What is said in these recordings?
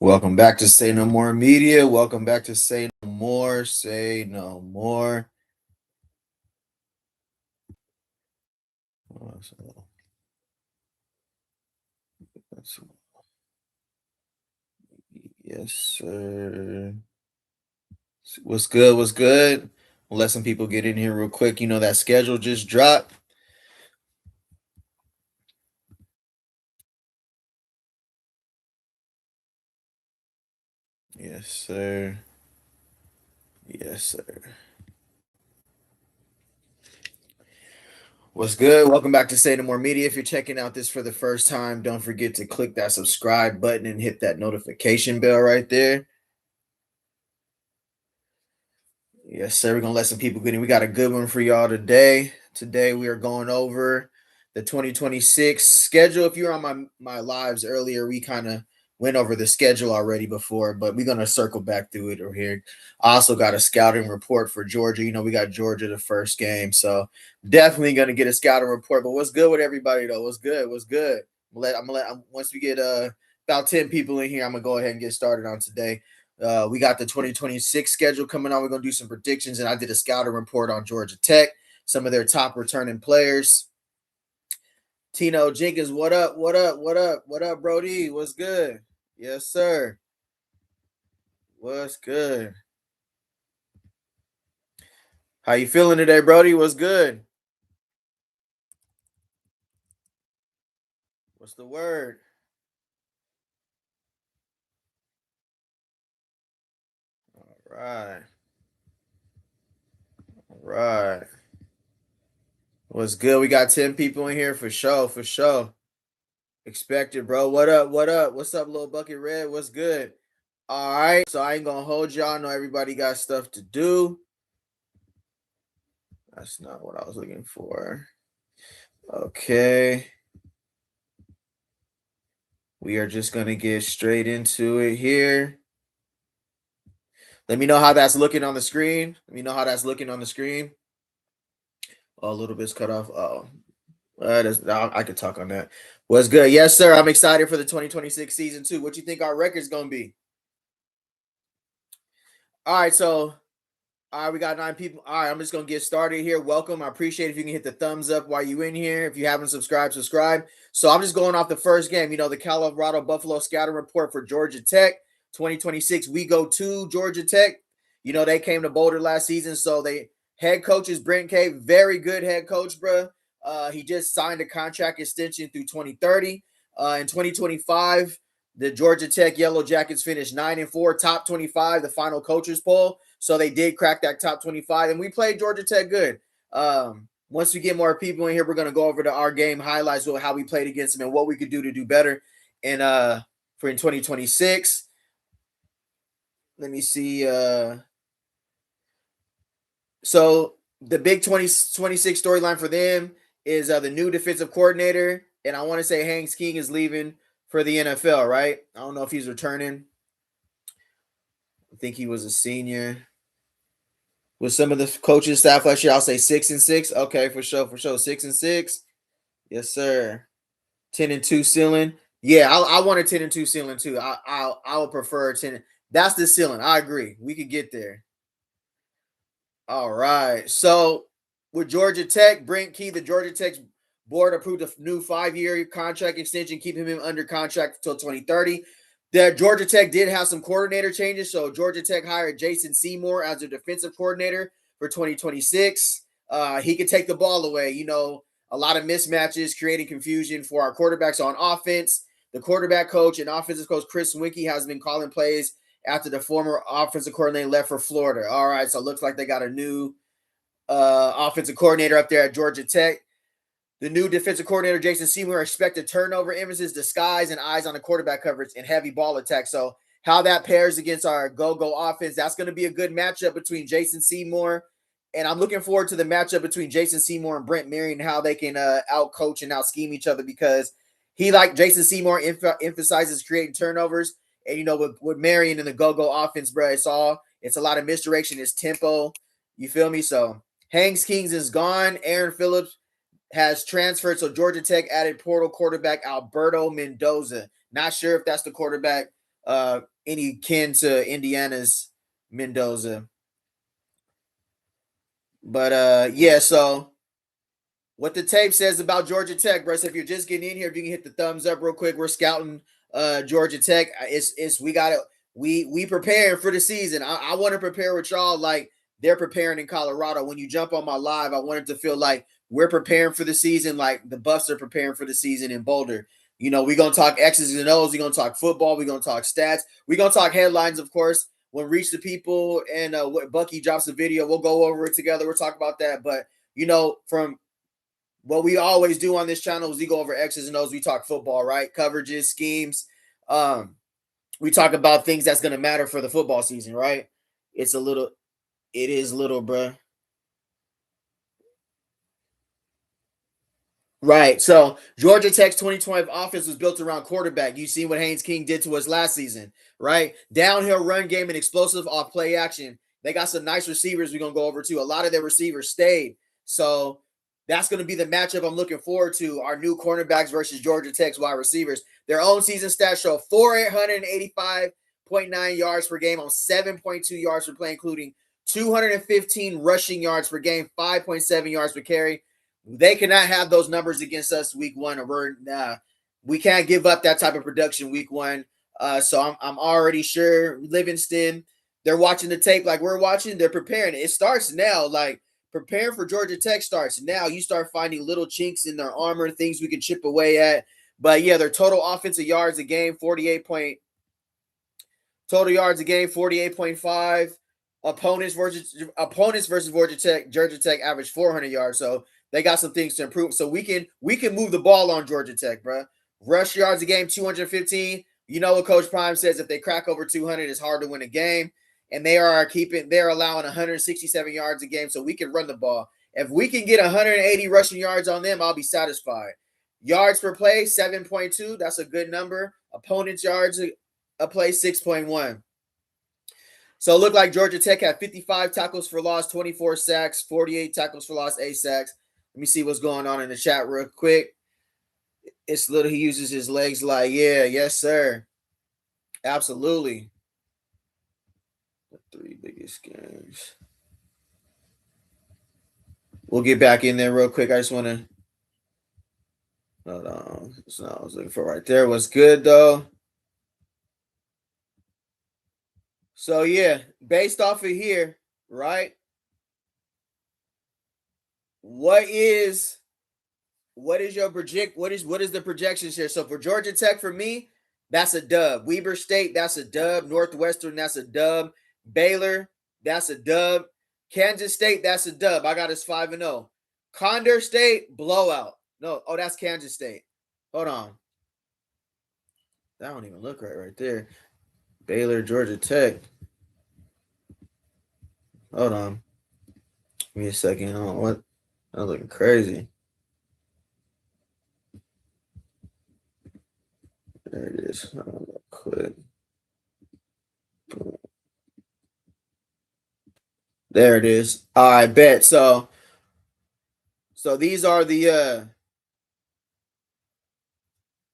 Welcome back to Say No More Media. Welcome back to Say No More. Say No More. Yes, sir. What's good? What's good? We'll let some people get in here real quick. You know that schedule just dropped. Yes, sir. Yes, sir. What's good? Welcome back to Say No More Media. If you're checking out this for the first time, don't forget to click that subscribe button and hit that notification bell right there. Yes, sir. We're gonna let some people get in. We got a good one for y'all today. Today we are going over the 2026 schedule. If you were on my lives earlier, we kind of went over the schedule already before, but we're gonna circle back through it over here. I also got a scouting report for Georgia. You know, we got Georgia the first game, so definitely gonna get a scouting report. But what's good with everybody though? What's good? What's good? Once we get about 10 people in here, I'm gonna go ahead and get started on today. We got the 2026 schedule coming on. We're going to do some predictions, and I did a scouting report on Georgia Tech, some of their top returning players. Tino Jenkins, what up? What up? What up? What up, Brody? What's good? Yes, sir. What's good? How you feeling today, Brody? What's good? What's the word? All right. All right. What's good? We got 10 people in here for sure. For sure. Expected, bro. What up? What up? What's up, little bucket red? What's good? All right. So I ain't gonna hold y'all. I know everybody got stuff to do. That's not what I was looking for. Okay. We are just gonna get straight into it here. Let me know how that's looking on the screen. Let me know how that's looking on the screen. Oh, a little bit's cut off. Oh, I could talk on that. What's good? Yes, sir. I'm excited for the 2026 season too. What you think our record's gonna be? All right, so all right, we got 9 people. All right, I'm just gonna get started here. Welcome. I appreciate if you can hit the thumbs up while you in here. If you haven't subscribed, subscribe. So I'm just going off the first game. You know, the Colorado Buffalo scouting report for Georgia Tech 2026. We go to Georgia Tech. You know, they came to Boulder last season, so they head coach is Brent K. Very good head coach, bro. He just signed a contract extension through 2030. In 2025, the Georgia Tech Yellow Jackets finished 9-4, top 25, the final coaches poll. So they did crack that top 25, and we played Georgia Tech good. Once we get more people in here, we're going to go over to our game highlights of how we played against them and what we could do to do better in 2026. Let me see. So the big 2026 storyline for them is the new defensive coordinator, and I want to say Hanks King is leaving for the NFL, right? I don't know if he's returning. I think he was a senior. With some of the coaching staff last year, I'll say 6-6. Okay, for sure, 6-6. Yes, sir. 10-2 ceiling. Yeah, I want a 10-2 ceiling too. I would prefer 10. That's the ceiling. I agree. We could get there. All right. So with Georgia Tech, Brent Key, the Georgia Tech board approved a new 5-year contract extension, keeping him under contract until 2030. The Georgia Tech did have some coordinator changes. So Georgia Tech hired Jason Seymour as their defensive coordinator for 2026. He could take the ball away. You know, a lot of mismatches, creating confusion for our quarterbacks on offense. The quarterback coach and offensive coach Chris Winkie has been calling plays after the former offensive coordinator left for Florida. All right, so it looks like they got a new offensive coordinator up there at Georgia Tech. The new defensive coordinator, Jason Seymour, expected turnover emphasis, disguise, and eyes on the quarterback coverage and heavy ball attack. So how that pairs against our go-go offense, that's going to be a good matchup between Jason Seymour. And I'm looking forward to the matchup between Jason Seymour and Brent Marion and how they can out-coach and out-scheme each other, because he, like Jason Seymour, emphasizes creating turnovers. And, you know, with Marion and the go-go offense, bro, it's a lot of misdirection, it's tempo. You feel me? So Hanks Kings is gone. Aaron Phillips has transferred. So Georgia Tech added portal quarterback Alberto Mendoza. Not sure if that's the quarterback any kin to Indiana's Mendoza. But yeah, so what the tape says about Georgia Tech, bro. So if you're just getting in here, if you can hit the thumbs up real quick, we're scouting Georgia Tech. It's we gotta we preparing for the season. I want to prepare with y'all like they're preparing in Colorado. When you jump on my live, I wanted to feel like we're preparing for the season, like the Buffs are preparing for the season in Boulder. You know, we're gonna talk X's and O's, we're gonna talk football, we're gonna talk stats, we're gonna talk headlines, of course. When Reach the People and what Bucky drops a video, we'll go over it together. We'll talk about that. But you know, from what we always do on this channel is we go over X's and O's. We talk football, right? Coverages, schemes. We talk about things that's going to matter for the football season, right? It is little, bruh. Right. So Georgia Tech's 2020 offense was built around quarterback. You seen what Haynes King did to us last season, right? Downhill run game and explosive off play action. They got some nice receivers we're going to go over too. A lot of their receivers stayed. So that's going to be the matchup I'm looking forward to. Our new cornerbacks versus Georgia Tech's wide receivers. Their own season stats show 485.9 yards per game on 7.2 yards per play, including 215 rushing yards per game, 5.7 yards per carry. They cannot have those numbers against us week one, or we can't give up that type of production week one. So I'm already sure Livingston, they're watching the tape like we're watching. They're preparing. It starts now. Like preparing for Georgia Tech starts now. You start finding little chinks in their armor, things we can chip away at. But yeah, their total offensive yards a game, 48.5. Opponents versus Georgia Tech average 400 yards. So they got some things to improve. So we can move the ball on Georgia Tech, bro. Rush yards a game, 215. You know what Coach Prime says, if they crack over 200, it's hard to win a game. And they're allowing 167 yards a game, so we can run the ball. If we can get 180 rushing yards on them, I'll be satisfied. Yards per play, 7.2. That's a good number. Opponents' yards a play, 6.1. So it looked like Georgia Tech had 55 tackles for loss, 24 sacks, 48 tackles for loss, 8 sacks. Let me see what's going on in the chat real quick. It's little, he uses his legs like, yeah, yes, sir. Absolutely. The 3 biggest games. We'll get back in there real quick. I just want to. Hold on. That's not what I was looking for right there. Was good, though. So, yeah, based off of here, right? What is your project? What is the projections here? So for Georgia Tech, for me, that's a dub. Weber State, that's a dub. Northwestern, that's a dub. Baylor, that's a dub. Kansas State, that's a dub. I got us 5-0. Condor State, blowout. No, oh, that's Kansas State. Hold on. That don't even look right there. Baylor, Georgia Tech. Hold on. Give me a second. Oh, what? I'm looking crazy. There it is. Quit. There it is. I bet. So these are the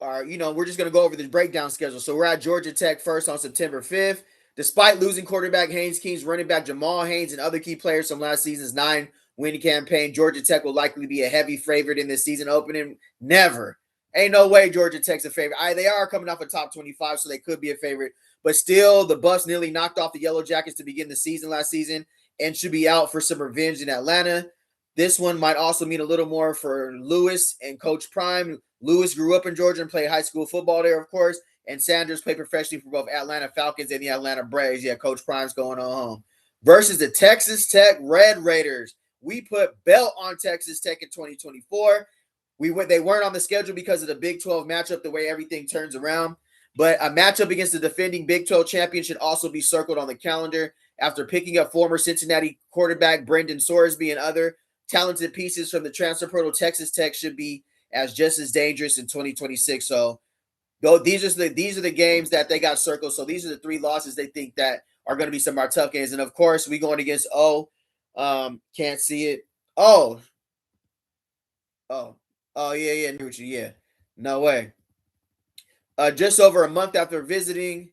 we're just gonna go over the breakdown schedule. So we're at Georgia Tech first on September 5th. Despite losing quarterback Haynes King's running back Jamal Haynes and other key players from last season's 9-win campaign, Georgia Tech will likely be a heavy favorite in this season opening. Never. Ain't no way Georgia Tech's a favorite. They are coming off a top 25, so they could be a favorite. But still, the Buffs nearly knocked off the Yellow Jackets to begin the season last season and should be out for some revenge in Atlanta. This one might also mean a little more for Lewis and Coach Prime. Lewis grew up in Georgia and played high school football there, of course. And Sanders played professionally for both Atlanta Falcons and the Atlanta Braves. Yeah, Coach Prime's going on home. Versus the Texas Tech Red Raiders. We put belt on Texas Tech in 2024. They weren't on the schedule because of the Big 12 matchup, the way everything turns around. But a matchup against the defending Big 12 champion should also be circled on the calendar after picking up former Cincinnati quarterback Brendan Sorsby and other talented pieces from the transfer portal. Texas Tech should be just as dangerous in 2026. So these are the games that they got circled. So these are the 3 losses they think that are going to be some of our tough games. And of course, we going against can't see it. Oh, yeah, yeah, no way. Just over a month after visiting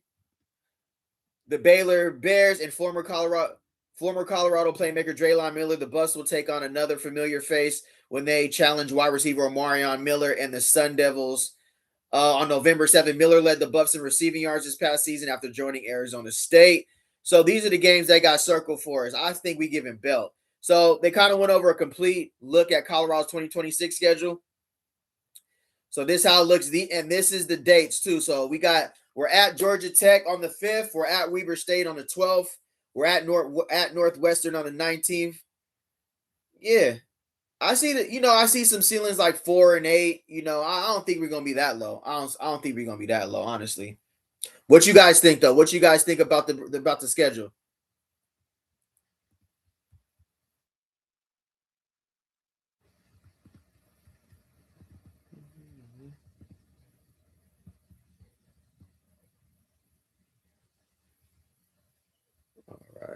The Baylor Bears and former Colorado playmaker Draylon Miller. The Bucs will take on another familiar face when they challenge wide receiver Omarion Miller and the Sun Devils. On November 7th, Miller led the Bucs in receiving yards this past season after joining Arizona State. So these are the games they got circled for us. I think we give him belt. So they kind of went over a complete look at Colorado's 2026 schedule. So this is how it looks. And this is the dates too. So we're at Georgia Tech on the 5th. We're at Weber State on the 12th. We're at Northwestern on the 19th. Yeah. I see some ceilings like 4 and 8. I don't think we're gonna be that low. I don't think we're gonna be that low, honestly. What you guys think though? What you guys think about the schedule?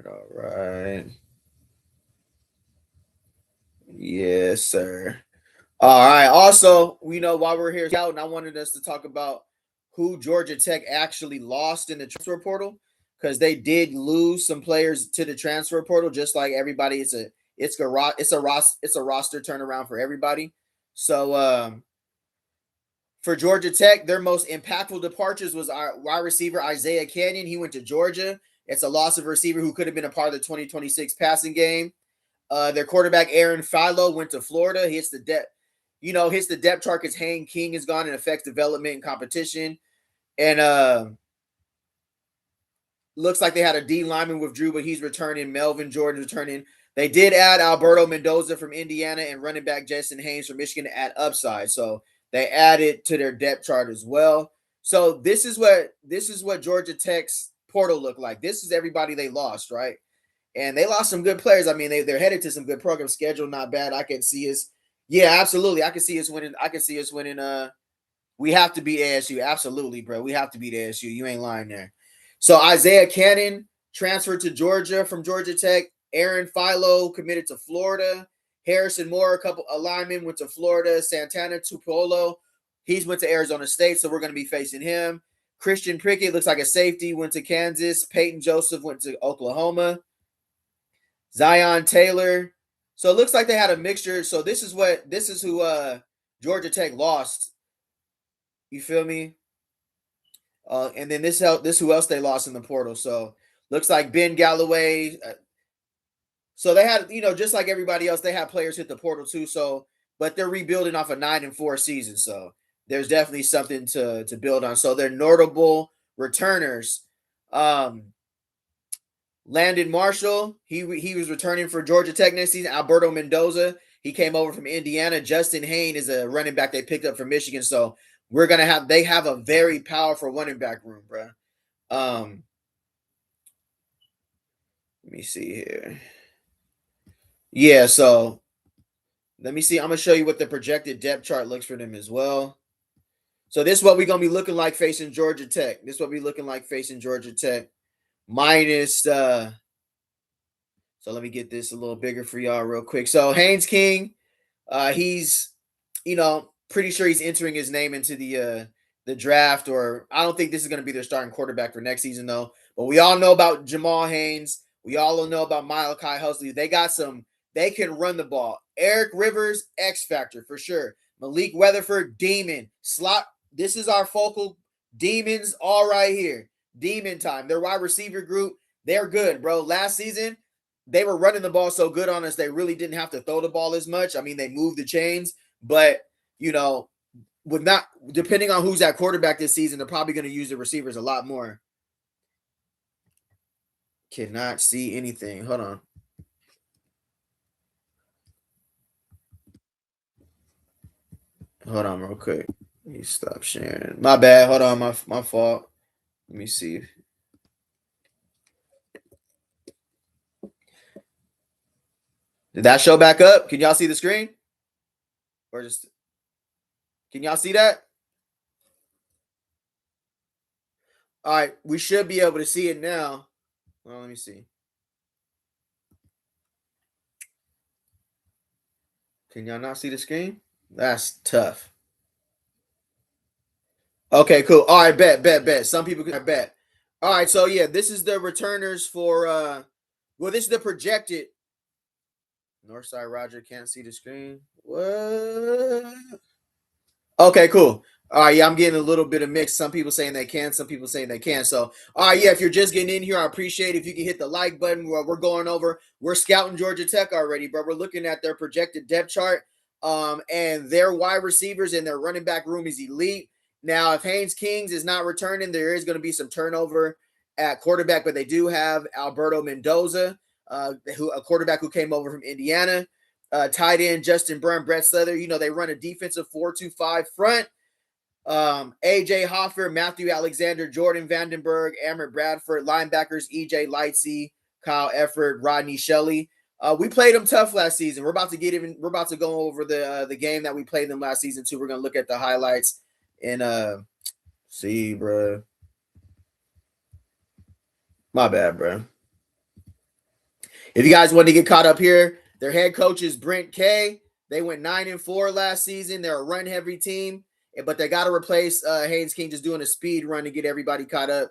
All right. Yes, sir. All right. Also, while we're here scouting, I wanted us to talk about who Georgia Tech actually lost in the transfer portal because they did lose some players to the transfer portal, just like everybody. It's a roster turnaround for everybody. So for Georgia Tech, their most impactful departures was our wide receiver Isaiah Canyon. He went to Georgia. It's a loss of a receiver who could have been a part of the 2026 passing game. Their quarterback Aaron Philo went to Florida. Hits the depth chart because Hayne King is gone and affects development and competition. And looks like they had a D lineman withdrew, but he's returning. Melvin Jordan's returning. They did add Alberto Mendoza from Indiana and running back Jason Haynes from Michigan to add upside. So they added to their depth chart as well. So this is what Georgia Tech's portal looked like. This is everybody they lost, right? And they lost some good players. I mean, they're headed to some good programs. Schedule not bad. I can see us. Yeah, absolutely. I can see us winning. I can see us winning. We have to beat ASU. Absolutely, bro. We have to beat ASU. You ain't lying there. So Isaiah Cannon transferred to Georgia from Georgia Tech. Aaron Philo committed to Florida. Harrison Moore, a lineman, went to Florida. Santana Tupolo, he's went to Arizona State, so we're going to be facing him. Christian Prickett looks like a safety, went to Kansas. Peyton Joseph went to Oklahoma. Zion Taylor. So it looks like they had a mixture. So this is who Georgia Tech lost. You feel me? And then this who else they lost in the portal. So looks like Ben Galloway. So they had, just like everybody else, they had players hit the portal too. So, but they're rebuilding off a 9-4 season. So there's definitely something to build on. So they're notable returners. Landon Marshall, he was returning for Georgia Tech next season. Alberto Mendoza, he came over from Indiana. Justin Hayne is a running back they picked up from Michigan. So they have a very powerful running back room, bro. Let me see here. Yeah, so let me see. I'm gonna show you what the projected depth chart looks for them as well. So this is what we're gonna be looking like facing Georgia Tech. Minus so let me get this a little bigger for y'all real quick. So Haynes King, he's pretty sure he's entering his name into the draft, or I don't think this is going to be their starting quarterback for next season though. But we all know about Jamal Haynes. We all know about Malachi Husley. They can run the ball. Eric Rivers, X factor for sure. Malik Weatherford, demon. Slot. This is our focal demons all right here. Demon time. Their wide receiver group, they're good, bro. Last season, they were running the ball so good on us, they really didn't have to throw the ball as much. I mean, they moved the chains, but with not depending on who's at quarterback this season, they're probably going to use the receivers a lot more. Cannot see anything. Hold on. Hold on real quick. Let me stop sharing. My bad. Hold on. My fault. Let me see. Did that show back up? Can y'all see the screen? Or just can y'all see that? All right, we should be able to see it now. Well, let me see. Can y'all not see the screen? That's tough. Okay, cool. All right, bet. Some people can bet. All right, so yeah, this is the returners for well, this is the projected. Northside Roger can't see the screen. What? Okay, cool. All right, yeah, I'm getting a little bit of mix. Some people saying they can, some people saying they can't. So, all right, yeah, if you're just getting in here, I appreciate if you can hit the like button. We're going over. We're scouting Georgia Tech already, but we're looking at their projected depth chart. And their wide receivers and their running back room is elite. Now, if Haynes Kings is not returning, there is going to be some turnover at quarterback, but they do have Alberto Mendoza, who a quarterback who came over from Indiana. Tight end Justin Brown, Brett Slether. You know, they run a defensive 4-2-5 front. AJ Hoffer, Matthew Alexander, Jordan Vandenberg, Amrit Bradford, linebackers EJ Lightsey, Kyle Efford, Rodney Shelley. We played them tough last season. We're about to go over the game that we played them last season too. We're gonna look at the highlights and see, bro. My bad, bro. If you guys want to get caught up here, their head coach is Brent Kay. They went 9-4 last season. They're a run-heavy team, but they got to replace Haynes King just doing a speed run to get everybody caught up.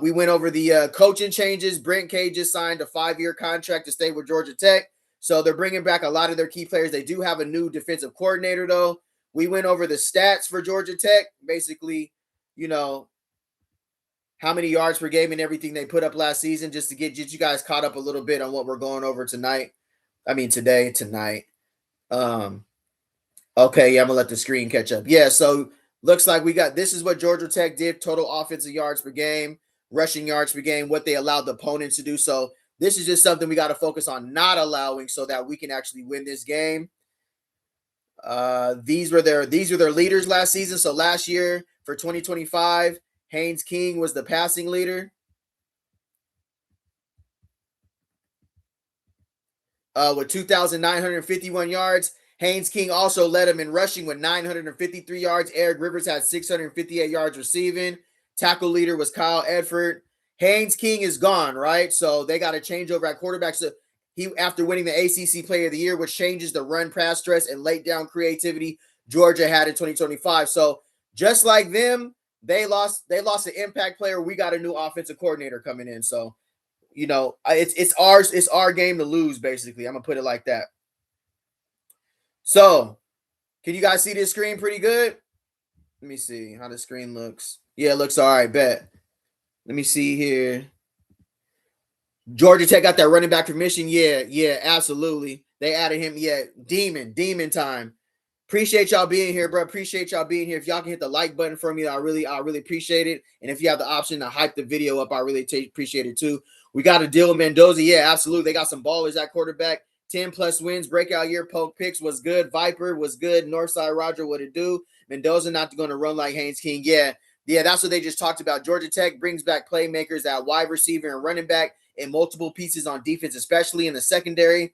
We went over the coaching changes. Brent Kay just signed a 5-year contract to stay with Georgia Tech. So they're bringing back a lot of their key players. They do have a new defensive coordinator, though. We went over the stats for Georgia Tech. Basically, you know, how many yards per game and everything they put up last season, just to get you guys caught up a little bit on what we're going over tonight. I mean, tonight. Okay, yeah, I'm gonna let the screen catch up. Yeah, so looks like we got this is what Georgia Tech did: total offensive yards per game, rushing yards per game, what they allowed the opponents to do. So this is just something we got to focus on not allowing, so that we can actually win this game. These were their leaders last season. So last year for 2025, Haynes King was the passing leader. With 2,951 yards. Haynes King also led him in rushing with 953 yards. Eric Rivers had 658 yards receiving. Tackle leader was Kyle Edford. Haynes King is gone, right? So they got to change over at quarterback. So he, after winning the ACC Player of the Year, which changes the run, pass, stress, and late down creativity Georgia had in 2025. So just like them, they lost an impact player. We got a new offensive coordinator coming in. So, you know, it's our game to lose, basically. I'm gonna put it like that. So, can you guys see this screen pretty good? Let me see how the screen looks. Yeah, it looks all right. Bet. Let me see here. Georgia Tech got that running back from Michigan. Yeah, absolutely. They added him. Yeah, demon time. Appreciate y'all being here, bro. Appreciate y'all being here. If y'all can hit the like button for me, I really appreciate it. And if you have the option to hype the video up, I really appreciate it too. We got a deal with Mendoza. Yeah, absolutely. They got some ballers at quarterback. 10 plus wins, breakout year. Poke Picks was good. Viper was good. Northside Roger, what it do? Mendoza not going to run like Haynes King. Yeah, that's what they just talked about. Georgia Tech brings back playmakers at wide receiver and running back and multiple pieces on defense, especially in the secondary.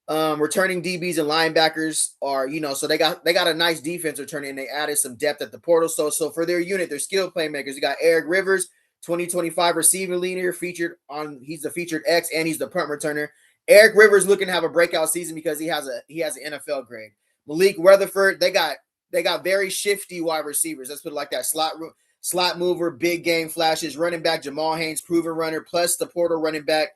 Returning DBs and linebackers are, so they got a nice defense returning, and they added some depth at the portal. So for their unit, their skilled playmakers, you got Eric Rivers, 2025 receiving leader, he's the featured X, and he's the punt returner. Eric Rivers looking to have a breakout season because he has an NFL grade. Malik Weatherford, they got very shifty wide receivers. Let's put it like that. Slot mover, big game flashes, running back Jamal Haynes, proven runner, plus the portal running back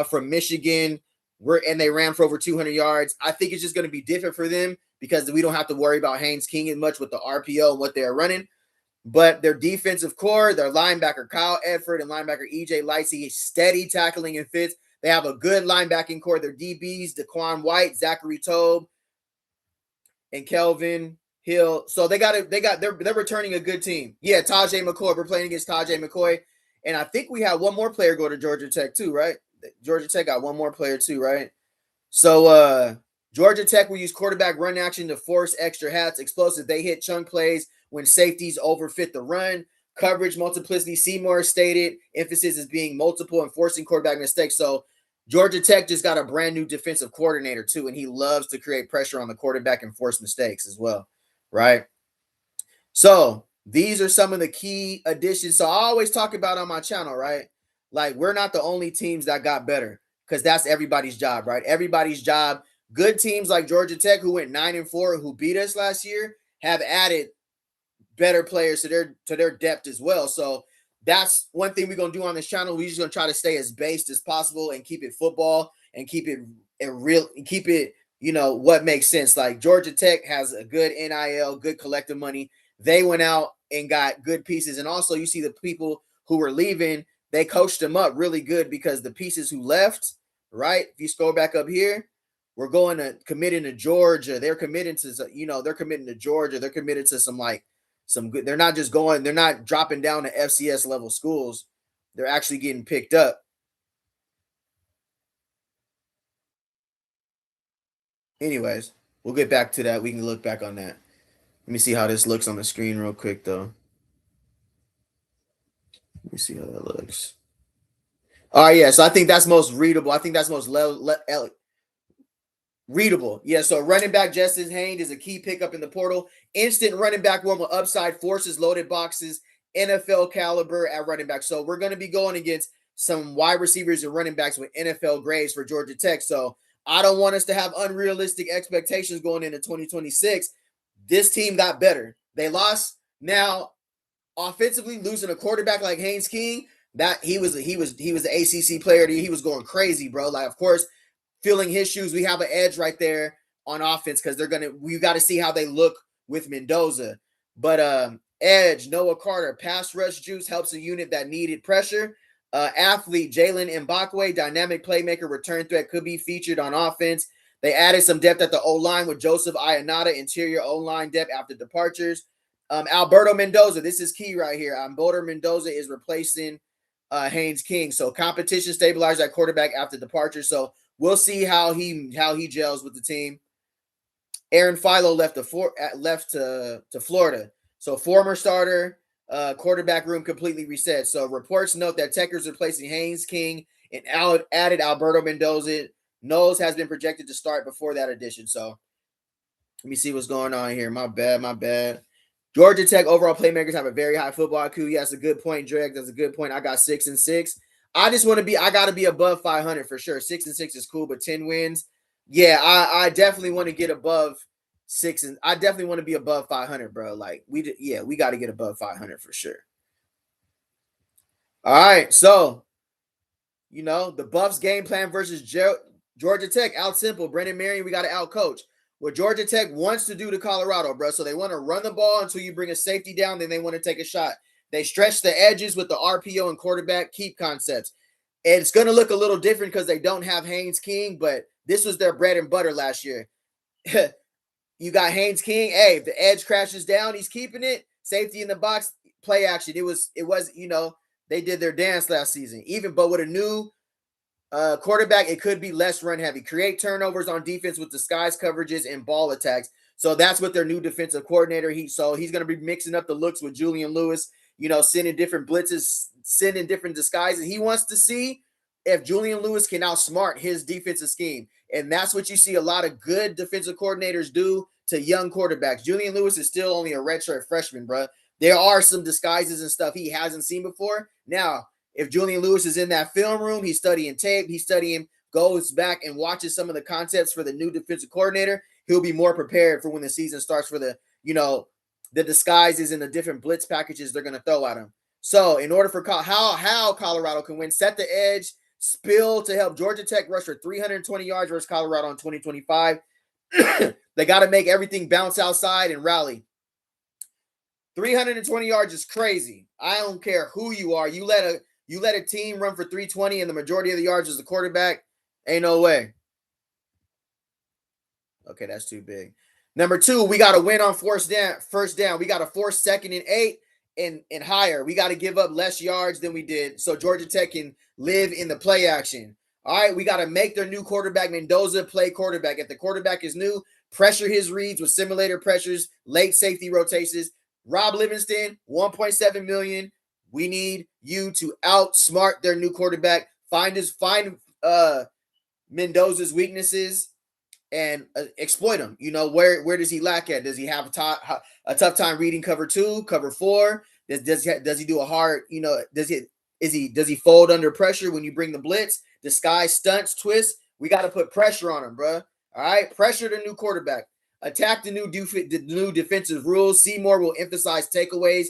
from Michigan. And they ran for over 200 yards. I think it's just going to be different for them because we don't have to worry about Haynes King as much with the RPO and what they're running. But their defensive core, their linebacker Kyle Edford and linebacker EJ Lightsey, steady tackling and fits. They have a good linebacking core. Their DBs, Daquan White, Zachary Tobe, and Kelvin Hill. So they're returning a good team. Yeah, Tajay McCoy. We're playing against Tajay McCoy. And I think we have one more player go to Georgia Tech too, right? Georgia Tech got one more player too, right? So Georgia Tech will use quarterback run action to force extra hats. Explosive. They hit chunk plays when safeties overfit the run. Coverage multiplicity. Seymour stated emphasis is being multiple and forcing quarterback mistakes. So Georgia Tech just got a brand new defensive coordinator too, and he loves to create pressure on the quarterback and force mistakes as well, right? So these are some of the key additions. So I always talk about on my channel, right? Like, we're not the only teams that got better because that's everybody's job, right? Everybody's job. Good teams like Georgia Tech, who went 9-4, who beat us last year, have added better players to their depth as well. So that's one thing we're gonna do on this channel. We're just gonna try to stay as based as possible and keep it football and keep it real, keep it, what makes sense. Like Georgia Tech has a good NIL, good collective money. They went out and got good pieces, and also you see the people who were leaving, they coached them up really good because the pieces who left, right? If you scroll back up here, we're going to committing to Georgia. They're committing to, they're committing to Georgia. They're committed to some good. They're not just going, they're not dropping down to FCS level schools. They're actually getting picked up. Anyways, we'll get back to that. We can look back on that. Let me see how this looks on the screen real quick, though. Let me see how that looks. All right, yeah. So I think that's most readable. I think that's most readable. Yeah, so running back Justin Haynes is a key pickup in the portal. Instant running back one with upside, forces loaded boxes, NFL caliber at running back. So we're going to be going against some wide receivers and running backs with NFL grades for Georgia Tech. So I don't want us to have unrealistic expectations going into 2026. This team got better. They lost. Now, offensively, losing a quarterback like Haynes King, that he was the ACC player. He was going crazy, bro. Like, of course, filling his shoes, we have an edge right there on offense because we got to see how they look with Mendoza. But edge, Noah Carter, pass rush juice helps a unit that needed pressure. Athlete, Jalen Mbakwe, dynamic playmaker, return threat, could be featured on offense. They added some depth at the O-line with Joseph Ionata, interior O-line depth after departures. Alberto Mendoza, this is key right here. Alberto Mendoza is replacing Haynes King. So competition stabilizer at quarterback after departure. So we'll see how he gels with the team. Aaron Philo left to Florida. So former starter, quarterback room completely reset. So reports note that Tech is replacing Haynes King and added Alberto Mendoza. Knowles has been projected to start before that addition. So let me see what's going on here. My bad. Georgia Tech overall playmakers have a very high football IQ. Yeah, that's a good point, Drake. That's a good point. I got 6-6. I got to be above 500 for sure. 6-6 is cool, but 10 wins. Yeah, I definitely want to get above 6, and I definitely want to be above 500, bro. Like we got to get above 500 for sure. All right, so the Buffs game plan versus Georgia Tech, out simple. Brennan Marion, we got to out coach. What Georgia Tech wants to do to Colorado, bro. So they want to run the ball until you bring a safety down, then they want to take a shot. They stretch the edges with the RPO and quarterback keep concepts. It's going to look a little different because they don't have Haynes King, but this was their bread and butter last year. You got Haynes King. Hey, if the edge crashes down, he's keeping it. Safety in the box, play action. It was, they did their dance last season. But with a new quarterback, it could be less run heavy. Create turnovers on defense with disguise coverages and ball attacks. So that's what their new defensive coordinator. He's going to be mixing up the looks with Julian Lewis, sending different blitzes, sending different disguises. He wants to see if Julian Lewis can outsmart his defensive scheme. And that's what you see a lot of good defensive coordinators do to young quarterbacks. Julian Lewis is still only a redshirt freshman, bro. There are some disguises and stuff he hasn't seen before. Now, if Julian Lewis is in that film room, he's studying tape, goes back and watches some of the concepts for the new defensive coordinator, he'll be more prepared for when the season starts for the disguises and the different blitz packages they're going to throw at him. So in order for how Colorado can win, set the edge, spill to help Georgia Tech rush for 320 yards versus Colorado in 2025. They got to make everything bounce outside and rally. 320 yards is crazy. I don't care who you are. You let a team run for 320 and the majority of the yards is the quarterback. Ain't no way. Okay, that's too big. Number 2, we got to win on first down. We got to force 2nd and 8 and higher. We got to give up less yards than we did so Georgia Tech can live in the play action. All right, we got to make their new quarterback Mendoza play quarterback. If the quarterback is new, pressure his reads with simulator pressures, late safety rotations. Rob Livingston, $1.7 million. We need you to outsmart their new quarterback. Find Mendoza's weaknesses and exploit him. Where does he lack at? Does he have a tough time reading cover 2, cover 4? Does he do a hard? Does he fold under pressure when you bring the blitz? Disguise stunts, twists. We got to put pressure on him, bro. All right, pressure the new quarterback. Attack the new defensive rules. Seymour will emphasize takeaways.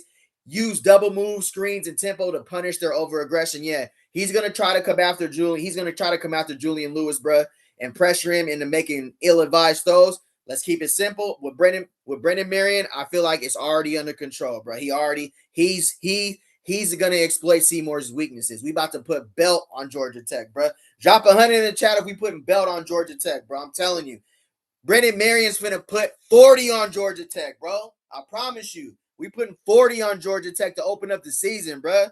use double move screens and tempo to punish their over aggression. Yeah, he's gonna try to come after Julian. He's gonna try to come after Julian Lewis, bro, and pressure him into making ill-advised throws. Let's keep it simple with Brendan Marion. I feel like it's already under control, bro. He's gonna exploit Seymour's weaknesses. We about to put belt on Georgia Tech, bro. Drop 100 in the chat if we putting belt on Georgia Tech, bro. I'm telling you, Brendan Marion's finna put 40 on Georgia Tech, bro. I promise you. We putting 40 on Georgia Tech to open up the season, bro.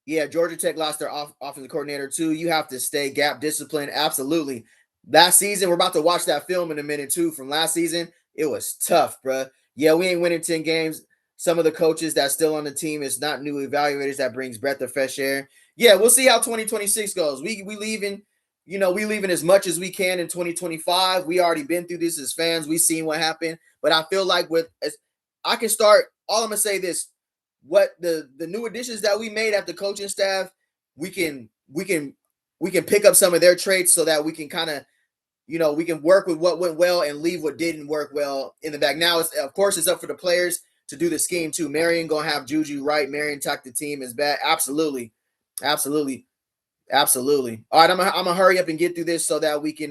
Yeah, Georgia Tech lost their offensive coordinator too. You have to stay gap disciplined. Absolutely. Last season, we're about to watch that film in a minute too. From last season, it was tough, bro. Yeah, we ain't winning 10 games. Some of the coaches that's still on the team is not new evaluators. That brings breath of fresh air. Yeah, we'll see how 2026 goes. We leaving, we leaving as much as we can in 2025. We already been through this as fans. We seen what happened. But I feel like I can start. All I'm gonna say this: what the new additions that we made at the coaching staff, we can pick up some of their traits so that we can kind of, we can work with what went well and leave what didn't work well in the back. Now, of course, it's up for the players to do the scheme too. Marion gonna have Juju right. Marion tucked the team is bad. Absolutely. All right, I'm gonna hurry up and get through this so that we can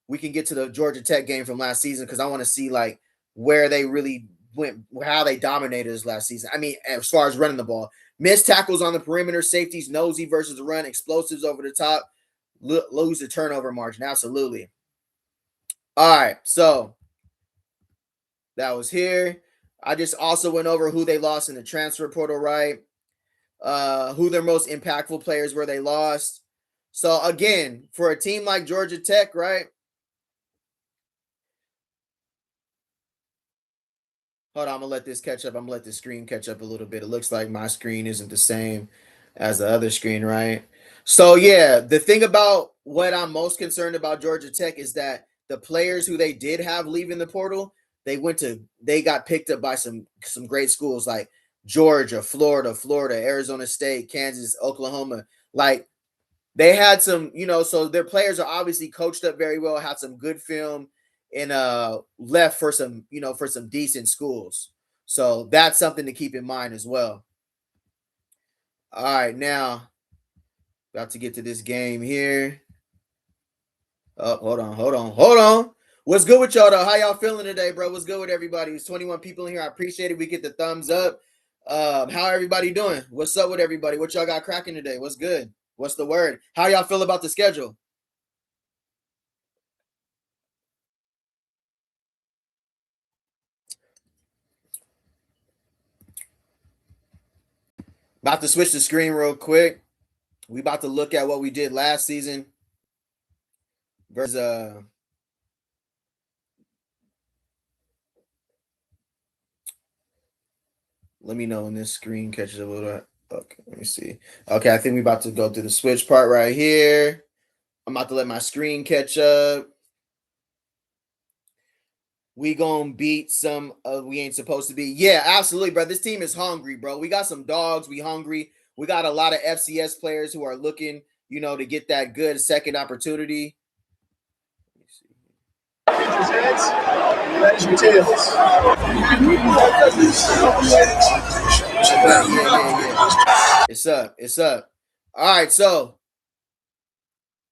get to the Georgia Tech game from last season, because I want to see like where they really went, how they dominated us last season. I mean, as far as running the ball, missed tackles on the perimeter, safeties nosy versus the run, explosives over the top, lose the turnover margin. Absolutely. All right, so that was here. I just also went over who they lost in the transfer portal, right? Who their most impactful players were they lost. So again, for a team like Georgia Tech, right? Hold on, I'm gonna let this catch up. I'm gonna let the screen catch up a little bit. It looks like my screen isn't the same as the other screen, right? So yeah, the thing about what I'm most concerned about Georgia Tech is that the players who they did have leaving the portal, they got picked up by some great schools like Georgia, Florida, Arizona State, Kansas, Oklahoma. Like they had some, so their players are obviously coached up very well, had some good film, and left for some, for some decent schools. So that's something to keep in mind as well. All right, now about to get to this game here. Oh, hold on. What's good with y'all though? How y'all feeling today, bro? What's good with everybody? There's 21 people in here. I appreciate it. We get the thumbs up. How everybody doing? What's up with everybody? What y'all got cracking today? What's good? What's the word? How y'all feel about the schedule? About to switch the screen real quick. We about to look at what we did last season versus let me know when this screen catches a little. Okay, let me see. Okay, I think we about to go through the switch part right here. I'm about to let my screen catch up. We gonna beat some we ain't supposed to be. Yeah, absolutely, bro. This team is hungry, bro. We got some dogs. We hungry. We got a lot of FCS players who are looking, to get that good second opportunity. It's up. All right, so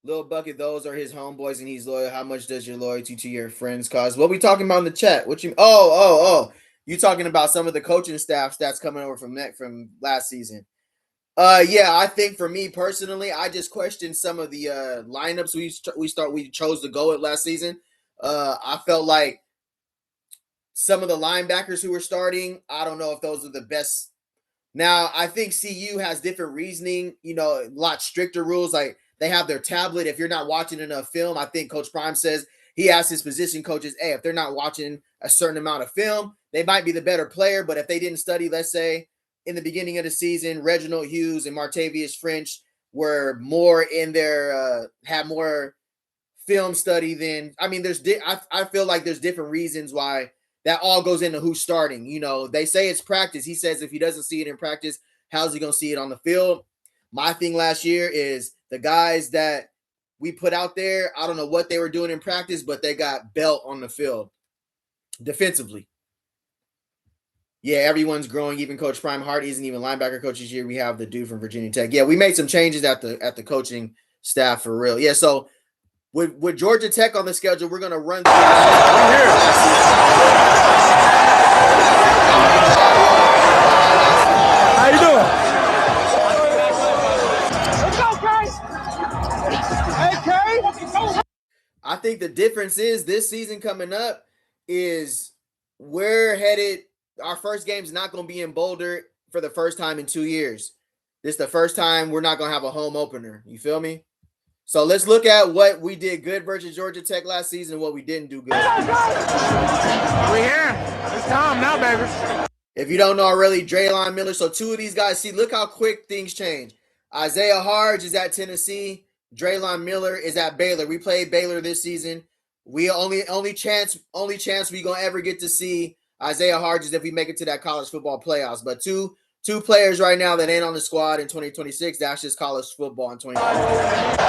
Lil Bucket, those are his homeboys, and he's loyal. How much does your loyalty to your friends cost? What we talking about in the chat? What you? Oh! You talking about some of the coaching staff that's coming over from last season? Yeah, I think for me personally, I just questioned some of the lineups we chose to go with last season. I felt like some of the linebackers who were starting, I don't know if those are the best. Now, I think CU has different reasoning, a lot stricter rules. Like they have their tablet. If you're not watching enough film, I think Coach Prime says he asks his position coaches, hey, if they're not watching a certain amount of film, they might be the better player. But if they didn't study, let's say in the beginning of the season, Reginald Hughes and Martavius French were more in their, had more film study than, I mean, I feel like there's different reasons why that all goes into who's starting. They say it's practice. He says if he doesn't see it in practice, how's he going to see it on the field? My thing last year is the guys that we put out there, I don't know what they were doing in practice, but they got belt on the field defensively. Yeah, everyone's growing. Even Coach Prime Hart isn't even linebacker coach this year. We have the dude from Virginia Tech. Yeah, we made some changes at the coaching staff for real. Yeah, so with Georgia Tech on the schedule, we're gonna run through. How you doing? I think the difference is this season coming up is we're headed. Our first game's not going to be in Boulder for the first time in 2 years. This is the first time we're not going to have a home opener. You feel me? So let's look at what we did good versus Georgia Tech last season and what we didn't do good. We here. It's time now, baby. If you don't know already, Draylon Miller. So two of these guys, see, look how quick things change. Isaiah Harge is at Tennessee. Draylon Miller is at Baylor. We played Baylor this season. We only chance we gonna ever get to see Isaiah Harge is if we make it to that college football playoffs. But two players right now that ain't on the squad in 2026. That's just college football in 2026.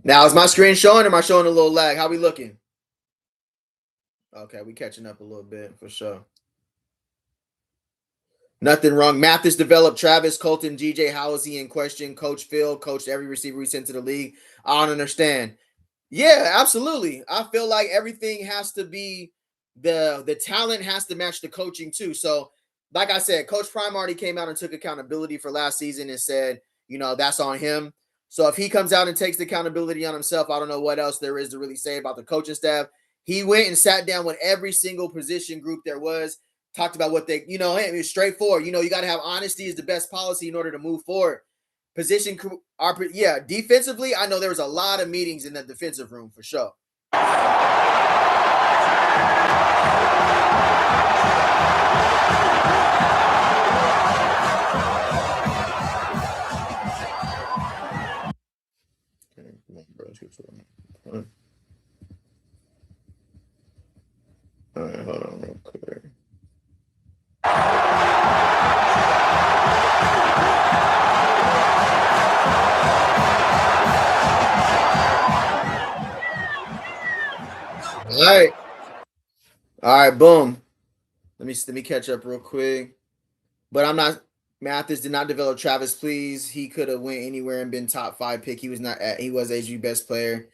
Now, is my screen showing or am I showing a little lag? How we looking? Okay, we catching up a little bit for sure. Nothing wrong. Mathis developed Travis, Colton, GJ. How is he in question? Coach Phil coached every receiver we sent to the league. I don't understand. Yeah, absolutely. I feel like everything has to be the talent has to match the coaching too. So, like I said, Coach Prime already came out and took accountability for last season and said, that's on him. So if he comes out and takes the accountability on himself, I don't know what else there is to really say about the coaching staff. He went and sat down with every single position group there was, talked about what they, it was straightforward. You got to have honesty is the best policy in order to move forward. Defensively, I know there was a lot of meetings in the defensive room for sure. All right, hold on real quick. All right, boom. Let me catch up real quick. But I'm not. Mathis did not develop Travis. Please, he could have went anywhere and been top 5 pick. He was not. He was AG best player.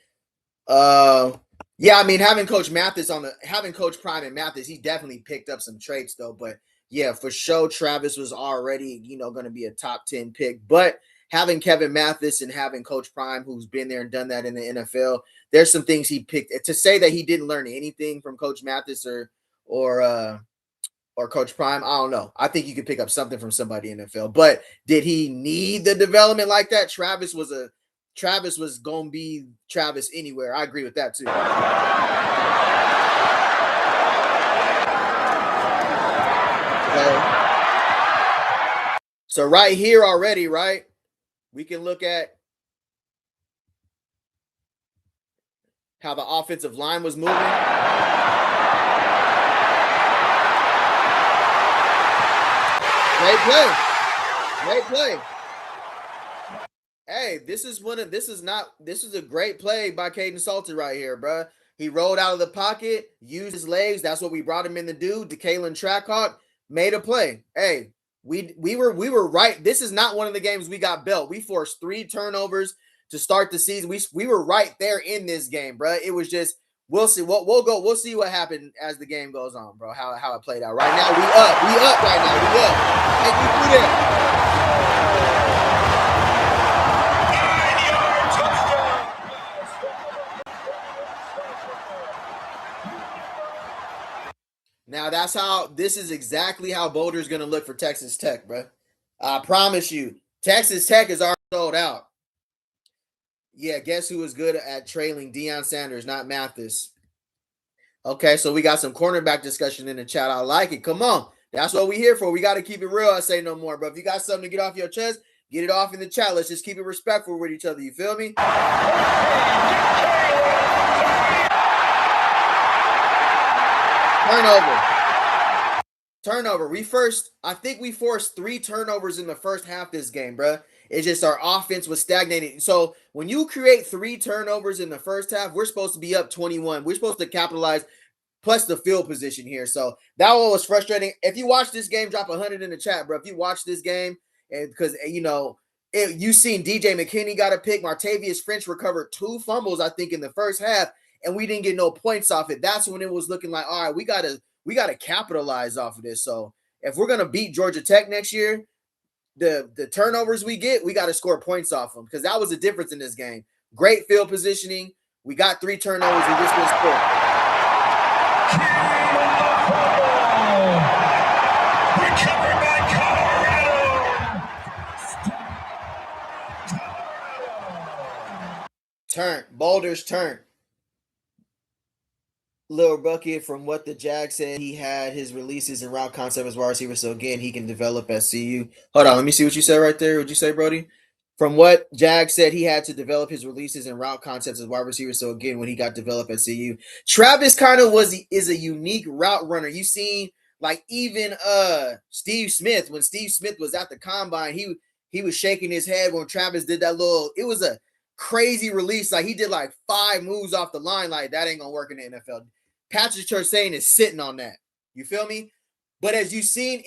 Yeah, I mean having Coach Prime and Mathis, he definitely picked up some traits though. But yeah, for sure, Travis was already going to be a top 10 pick. But having Kevin Mathis and having Coach Prime, who's been there and done that in the NFL, there's some things he picked. To say that he didn't learn anything from Coach Mathis or Coach Prime, I don't know. I think you could pick up something from somebody in the NFL. But did he need the development like that? Travis was gonna be Travis anywhere. I agree with that too. So right here already, right? We can look at how the offensive line was moving. Great play. Hey, this is a great play by Caden Salter right here, bro. He rolled out of the pocket, used his legs. That's what we brought him in to do. DeKalen Trackhawk made a play. Hey, we were right. This is not one of the games we got built. We forced 3 turnovers to start the season. We were right there in this game, bro. It was just we'll see we'll see what happened as the game goes on, bro. How it played out. Right now we up right now. We up. Take you through there. Now this is exactly how Boulder's going to look for Texas Tech, bro. I promise you, Texas Tech is already sold out. Yeah, guess who was good at trailing? Deion Sanders, not Mathis. Okay, so we got some cornerback discussion in the chat. I like it. Come on. That's what we're here for. We got to keep it real. I say no more, bro. If you got something to get off your chest, get it off in the chat. Let's just keep it respectful with each other. You feel me? turnover. I think we forced 3 turnovers in the first half this game, bro. It's just our offense was stagnating. So when you create 3 turnovers in the first half, we're supposed to be up 21. We're supposed to capitalize plus the field position here. So that one was frustrating. If you watch this game, drop 100 in the chat, bro. If you watch this game, and because you seen DJ McKinney got a pick, Martavius French recovered 2 fumbles, I think, in the first half, and we didn't get no points off it. That's when it was looking like, all right, we gotta capitalize off of this. So if we're gonna beat Georgia Tech next year, the turnovers we get, we got to score points off them because that was the difference in this game. Great field positioning. We got 3 turnovers. We just didn't score. Recovered by Colorado. Turn. Boulder's turn. Little Bucket, from what the Jag said, he had his releases and route concept as wide receiver, so again, he can develop at CU. Hold on, let me see what you said right there. What'd you say, Brody? From what Jag said, he had to develop his releases and route concepts as wide receiver, so again, when he got developed at CU. Travis kind of is a unique route runner. You seen, like, even Steve Smith, when Steve Smith was at the combine, he was shaking his head when Travis did that it was a crazy release. Like, he did like 5 moves off the line. Like, that ain't gonna work in the NFL. Patrick Surtain is sitting on that. You feel me? But as you've seen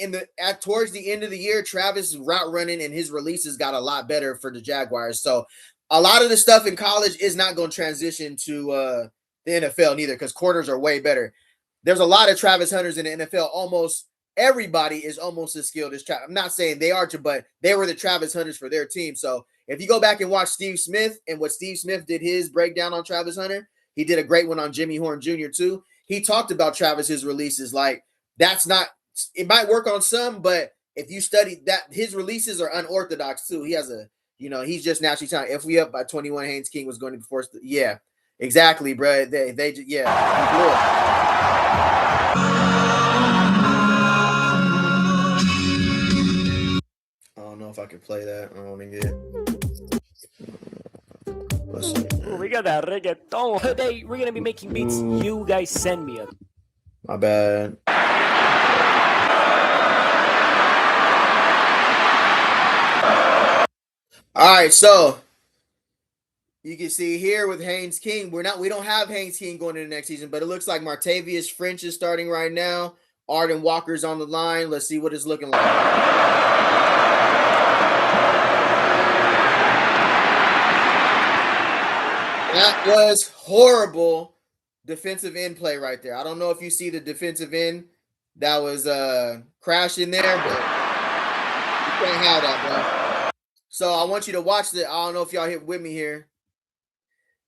towards the end of the year, Travis' route running and his releases got a lot better for the Jaguars. So a lot of the stuff in college is not going to transition to the NFL neither, because corners are way better. There's a lot of Travis Hunters in the NFL. Almost everybody is almost as skilled as Travis. I'm not saying they are, but they were the Travis Hunters for their team. So if you go back and watch Steve Smith and what Steve Smith did his breakdown on Travis Hunter, he did a great one on Jimmy Horn Jr. too. He talked about Travis's releases. Like, it might work on some, but if you study that, his releases are unorthodox too. He has he's just naturally talented. If we up by 21, Haynes King was going to be forced. Yeah, exactly, bro. Yeah. I don't know if I could play that. I don't want to get. We got that reggaeton. Today we're gonna be making beats. You guys send me it. My bad. All right, so you can see here with Haynes King, we don't have Haynes King going into the next season, but it looks like Martavius French is starting right now. Arden Walker's on the line. Let's see what it's looking like. That was horrible defensive end play right there. I don't know if you see the defensive end that was crashed in there, but you can't have that, bro. So I want you to watch I don't know if y'all hit with me here.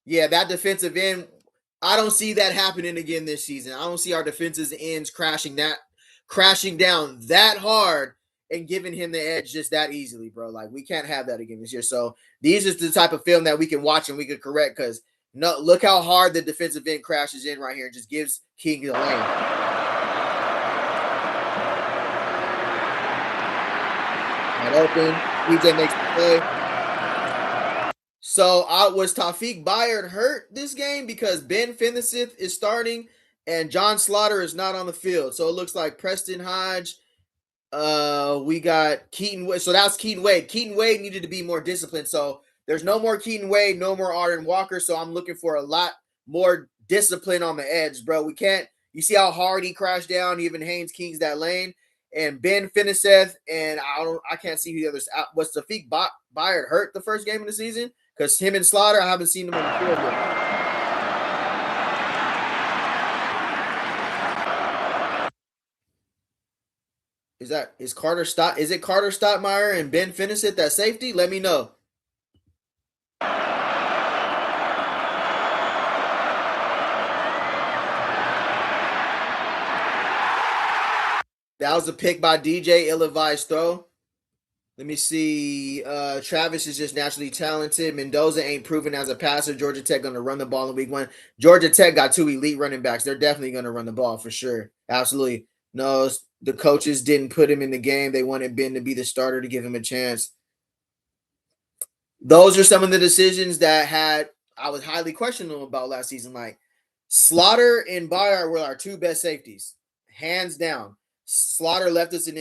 Yeah, that defensive end, I don't see that happening again this season. I don't see our defensive ends crashing down that hard and giving him the edge just that easily, bro. Like, we can't have that again this year. So these are the type of film that we can watch and we can correct, because look how hard the defensive end crashes in right here and just gives King the lane. Wide open. PJ makes the play. So was Taufik Bayard hurt this game because Ben Finnesith is starting and John Slaughter is not on the field. So it looks like Preston Hodge. We got Keaton Wade. So that's Keaton Wade. Keaton Wade needed to be more disciplined. So there's no more Keaton Wade, no more Arden Walker. So I'm looking for a lot more discipline on the edge, bro. We can't. You see how hard he crashed down, even Haynes King's that lane. And Ben Finneseth, and I can't see who the others. Was Taufik Bayard hurt the first game of the season? Because him and Slaughter, I haven't seen them on the field yet. Is it Carter Stottmeyer and Ben Finneseth at safety? Let me know. That was a pick by DJ, ill-advised throw. Let me see. Travis is just naturally talented. Mendoza ain't proven as a passer. Georgia Tech going to run the ball in week 1. Georgia Tech got 2 elite running backs. They're definitely going to run the ball for sure. Absolutely. No, the coaches didn't put him in the game. They wanted Ben to be the starter to give him a chance. Those are some of the decisions that I was highly questionable about last season. Like, Slaughter and Bayard were our 2 best safeties, hands down. Slaughter led us in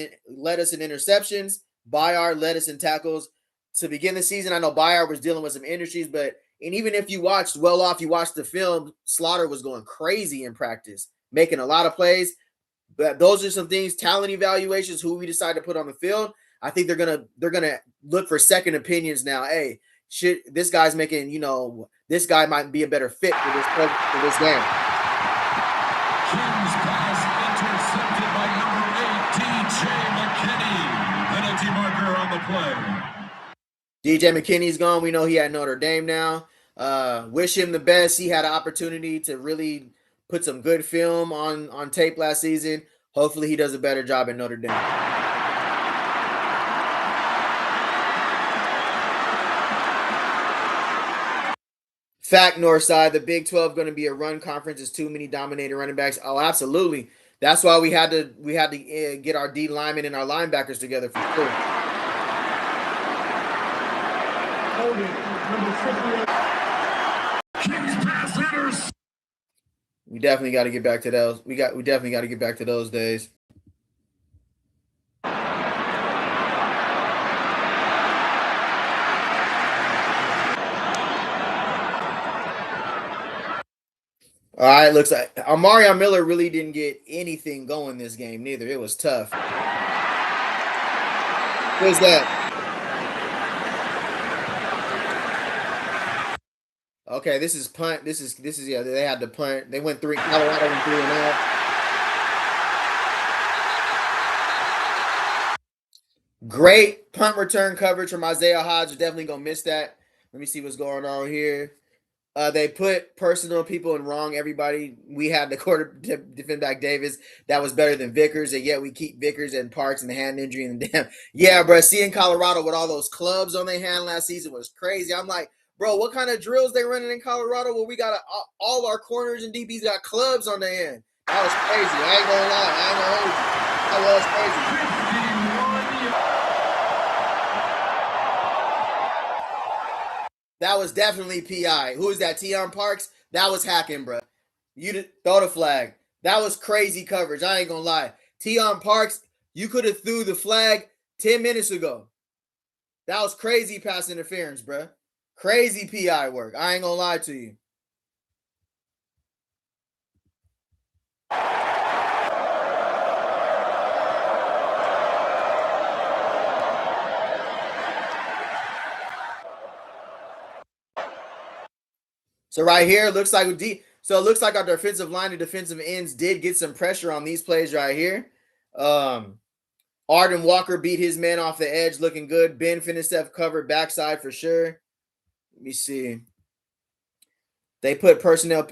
interceptions. Bayard led us in tackles. To begin the season, I know Bayard was dealing with some injuries, and even if you watched the film, Slaughter was going crazy in practice, making a lot of plays. But those are some things, talent evaluations, who we decide to put on the field. I think they're gonna look for second opinions now. Hey, this guy's making, this guy might be a better fit for this game. King's pass intercepted by number 8, DJ McKinney. Penalty marker on the play. DJ McKinney's gone. We know he at Notre Dame now. Wish him the best. He had an opportunity to really put some good film on tape last season. Hopefully he does a better job at Notre Dame. Fact, Northside, the Big 12 going to be a run conference. There's too many dominating running backs. Oh, absolutely. That's why we had to get our D linemen and our linebackers together for sure. We definitely got to get back to those. We definitely got to get back to those days. All right, looks like Amarion Miller really didn't get anything going this game neither. It was tough. Who's that? Okay, this is punt. This is yeah. They had to punt. They went 3. Colorado went 3 and out. Great punt return coverage from Isaiah Hodge. Definitely gonna miss that. Let me see what's going on here. They put personal people in wrong. Everybody, we had the quarter defend back Davis that was better than Vickers, and yet we keep Vickers and Parks and the hand injury and the damn. Yeah, bro. Seeing Colorado with all those clubs on their hand last season was crazy. I'm like, bro, what kind of drills they running in Colorado? Well, we got all our corners and DBs got clubs on their hand. That was crazy. I ain't gonna lie. I ain't gonna hold you. That was crazy. That was definitely PI. Who is that? Tion Parks? That was hacking, bro. You throw the flag. That was crazy coverage. I ain't gonna lie. Tion Parks, you could have threw the flag 10 minutes ago. That was crazy pass interference, bro. Crazy PI work. I ain't gonna lie to you. So right here, it looks like our defensive line and defensive ends did get some pressure on these plays right here. Arden Walker beat his man off the edge, looking good. Ben Finistef covered backside for sure. Let me see. They put personnel.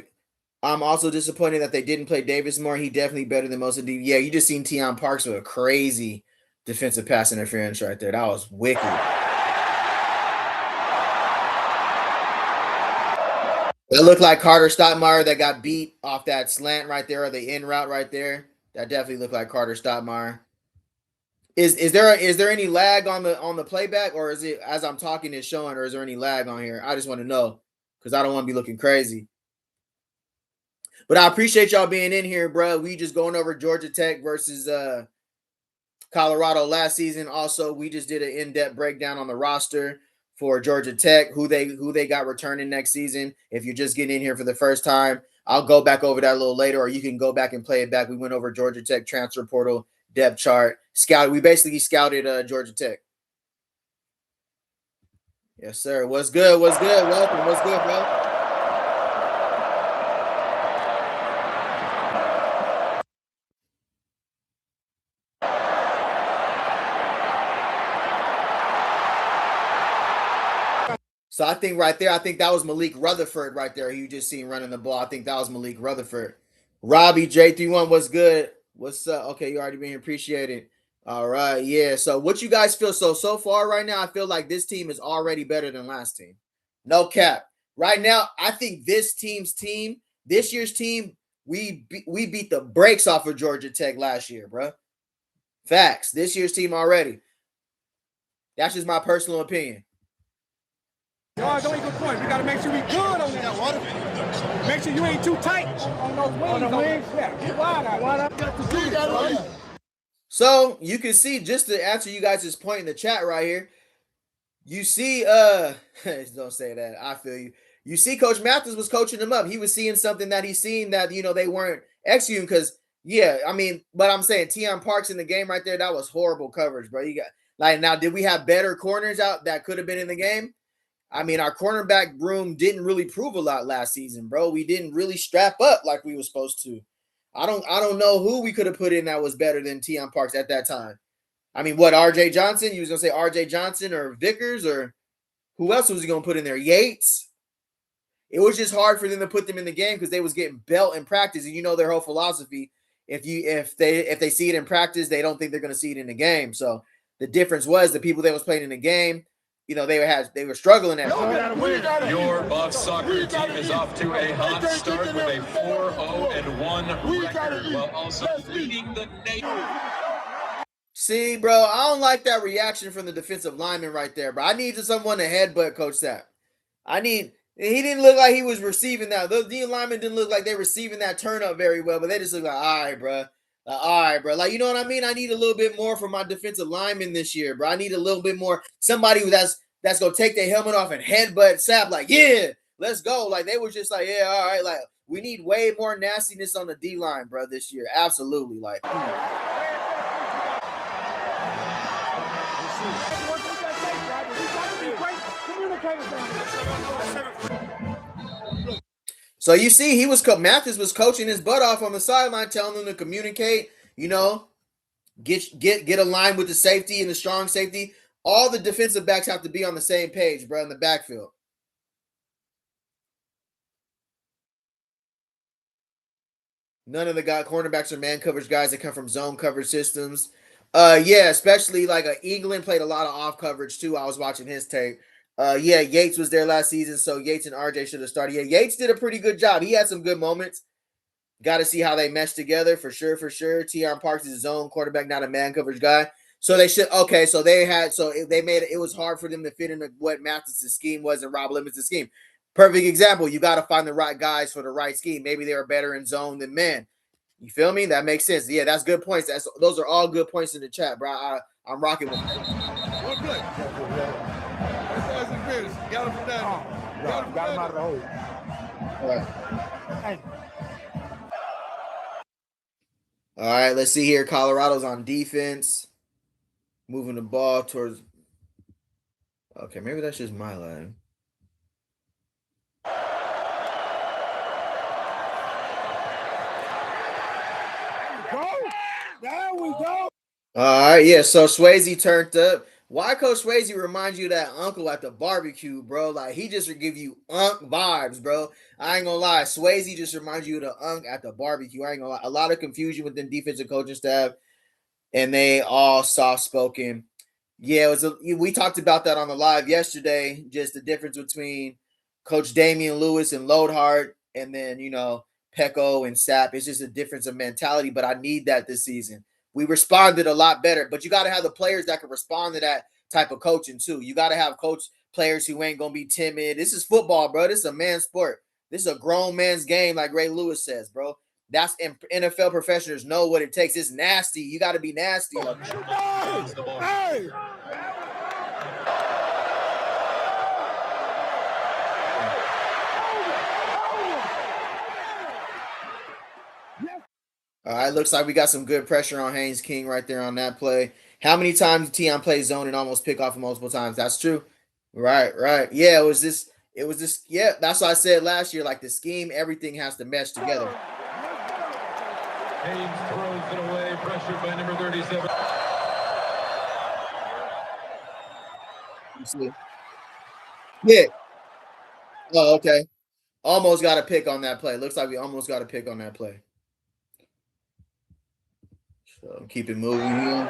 I'm also disappointed that they didn't play Davis more. He definitely better than most of the. Yeah, you just seen Tion Parks with a crazy defensive pass interference right there. That was wicked. It looked like Carter Stottmeyer that got beat off that slant right there, or the in route right there. That definitely looked like Carter Stottmeyer. Is there any lag on the playback, or is it as I'm talking it's showing, or is there any lag on here? I just want to know because I don't want to be looking crazy. But I appreciate y'all being in here, bro. We just going over Georgia Tech versus Colorado last season. Also, we just did an in-depth breakdown on the roster for Georgia Tech, who they got returning next season. If you're just getting in here for the first time, I'll go back over that a little later, or you can go back and play it back. We went over Georgia Tech transfer portal depth chart. We basically scouted Georgia Tech. Yes, sir. What's good? What's good? Welcome. What's good, bro? So I think right there, I think that was Malik Rutherford right there. You just seen running the ball. I think that was Malik Rutherford. Robbie J31, what's good? What's up? Okay, you already been here. Appreciate it. All right, yeah. So what you guys feel? So far right now, I feel like this team is already better than last team. No cap. Right now, I think this year's team, we beat the brakes off of Georgia Tech last year, bro. Facts. This year's team already. That's just my personal opinion. Y'all don't even point. We gotta make sure we good on that water. Make sure you ain't too tight on those wings. Yeah, get wide out. Got to do that. So you can see, just to answer you guys' point in the chat right here, you see, don't say that. I feel you. You see, Coach Mathis was coaching them up. He was seeing something that he's seen that, they weren't executing. Because, yeah, I mean, but I'm saying Teion Parks in the game right there, that was horrible coverage, bro. You got, like, now, did we have better corners out that could have been in the game? I mean, our cornerback room didn't really prove a lot last season, bro. We didn't really strap up like we were supposed to. I don't know who we could have put in that was better than Teion Parks at that time. I mean, what, RJ Johnson? You was gonna say RJ Johnson or Vickers, or who else was he gonna put in there? Yates. It was just hard for them to put them in the game because they was getting belt in practice, and their whole philosophy. If they see it in practice, they don't think they're gonna see it in the game. So the difference was the people that was playing in the game, they were struggling at Your Buff soccer team is off to a hot start with a 4-0-1 record, while also leading the nation. See, bro, I don't like that reaction from the defensive lineman right there, bro. I need someone to headbutt Coach Sapp. He didn't look like he was receiving that. Those D linemen didn't look like they were receiving that turn up very well, but they just look like, all right, bro. Like, you know what I mean? I need a little bit more from my defensive linemen this year, bro. I need a little bit more. Somebody that's going to take their helmet off and headbutt Sapp, like, yeah, let's go. Like, they were just like, yeah, all right. Like, we need way more nastiness on the D line, bro, this year. Absolutely. Like, So you see, Mathis was coaching his butt off on the sideline, telling them to communicate, get aligned with the safety and the strong safety. All the defensive backs have to be on the same page, bro, in the backfield. None of the cornerbacks are man coverage guys that come from zone coverage systems. Yeah, especially like England played a lot of off coverage too. I was watching his tape. Yeah, Yates was there last season, so Yates and RJ should have started. Yeah, Yates did a pretty good job. He had some good moments. Got to see how they mesh together for sure. Teion Parks is his own quarterback, not a man coverage guy. So they should they made it was hard for them to fit into what Mathis' scheme was and Rob Lemons' scheme. Perfect example. You got to find the right guys for the right scheme. Maybe they were better in zone than man. You feel me? That makes sense. Yeah, that's good points. Those are all good points in the chat, bro. I'm rocking with them. One play. Got him from down. Got him out of the hole. All right. All right, let's see here. Colorado's on defense. Moving the ball towards. Okay, maybe that's just my line. There we go. All right, yeah. So Swayze turned up. Why Coach Swayze reminds you of that uncle at the barbecue, bro? Like, he just would give you unk vibes, bro. I ain't gonna lie. Swayze just reminds you of the unk at the barbecue. I ain't gonna lie. A lot of confusion within defensive coaching staff, and they all soft-spoken. Yeah, we talked about that on the live yesterday, just the difference between Coach Damian Lewis and Loadhart, and then, Pecco and Sapp. It's just a difference of mentality, but I need that this season. We responded a lot better, but you got to have the players that can respond to that type of coaching too. You got to have players who ain't going to be timid. This is football, bro. This is a man's sport. This is a grown man's game, like Ray Lewis says, bro. That's NFL professionals know what it takes. It's nasty. You got to be nasty. Hey! All right, looks like we got some good pressure on Haynes King right there on that play. How many times did Teion play zone and almost pick off multiple times? That's true. Right. Yeah, it was this. Yeah, that's what I said last year. Like, the scheme, everything has to mesh together. Haynes throws it away, pressured by number 37. You see? Yeah. Oh, okay. Almost got a pick on that play. Looks like we almost got a pick on that play. So keep it moving here.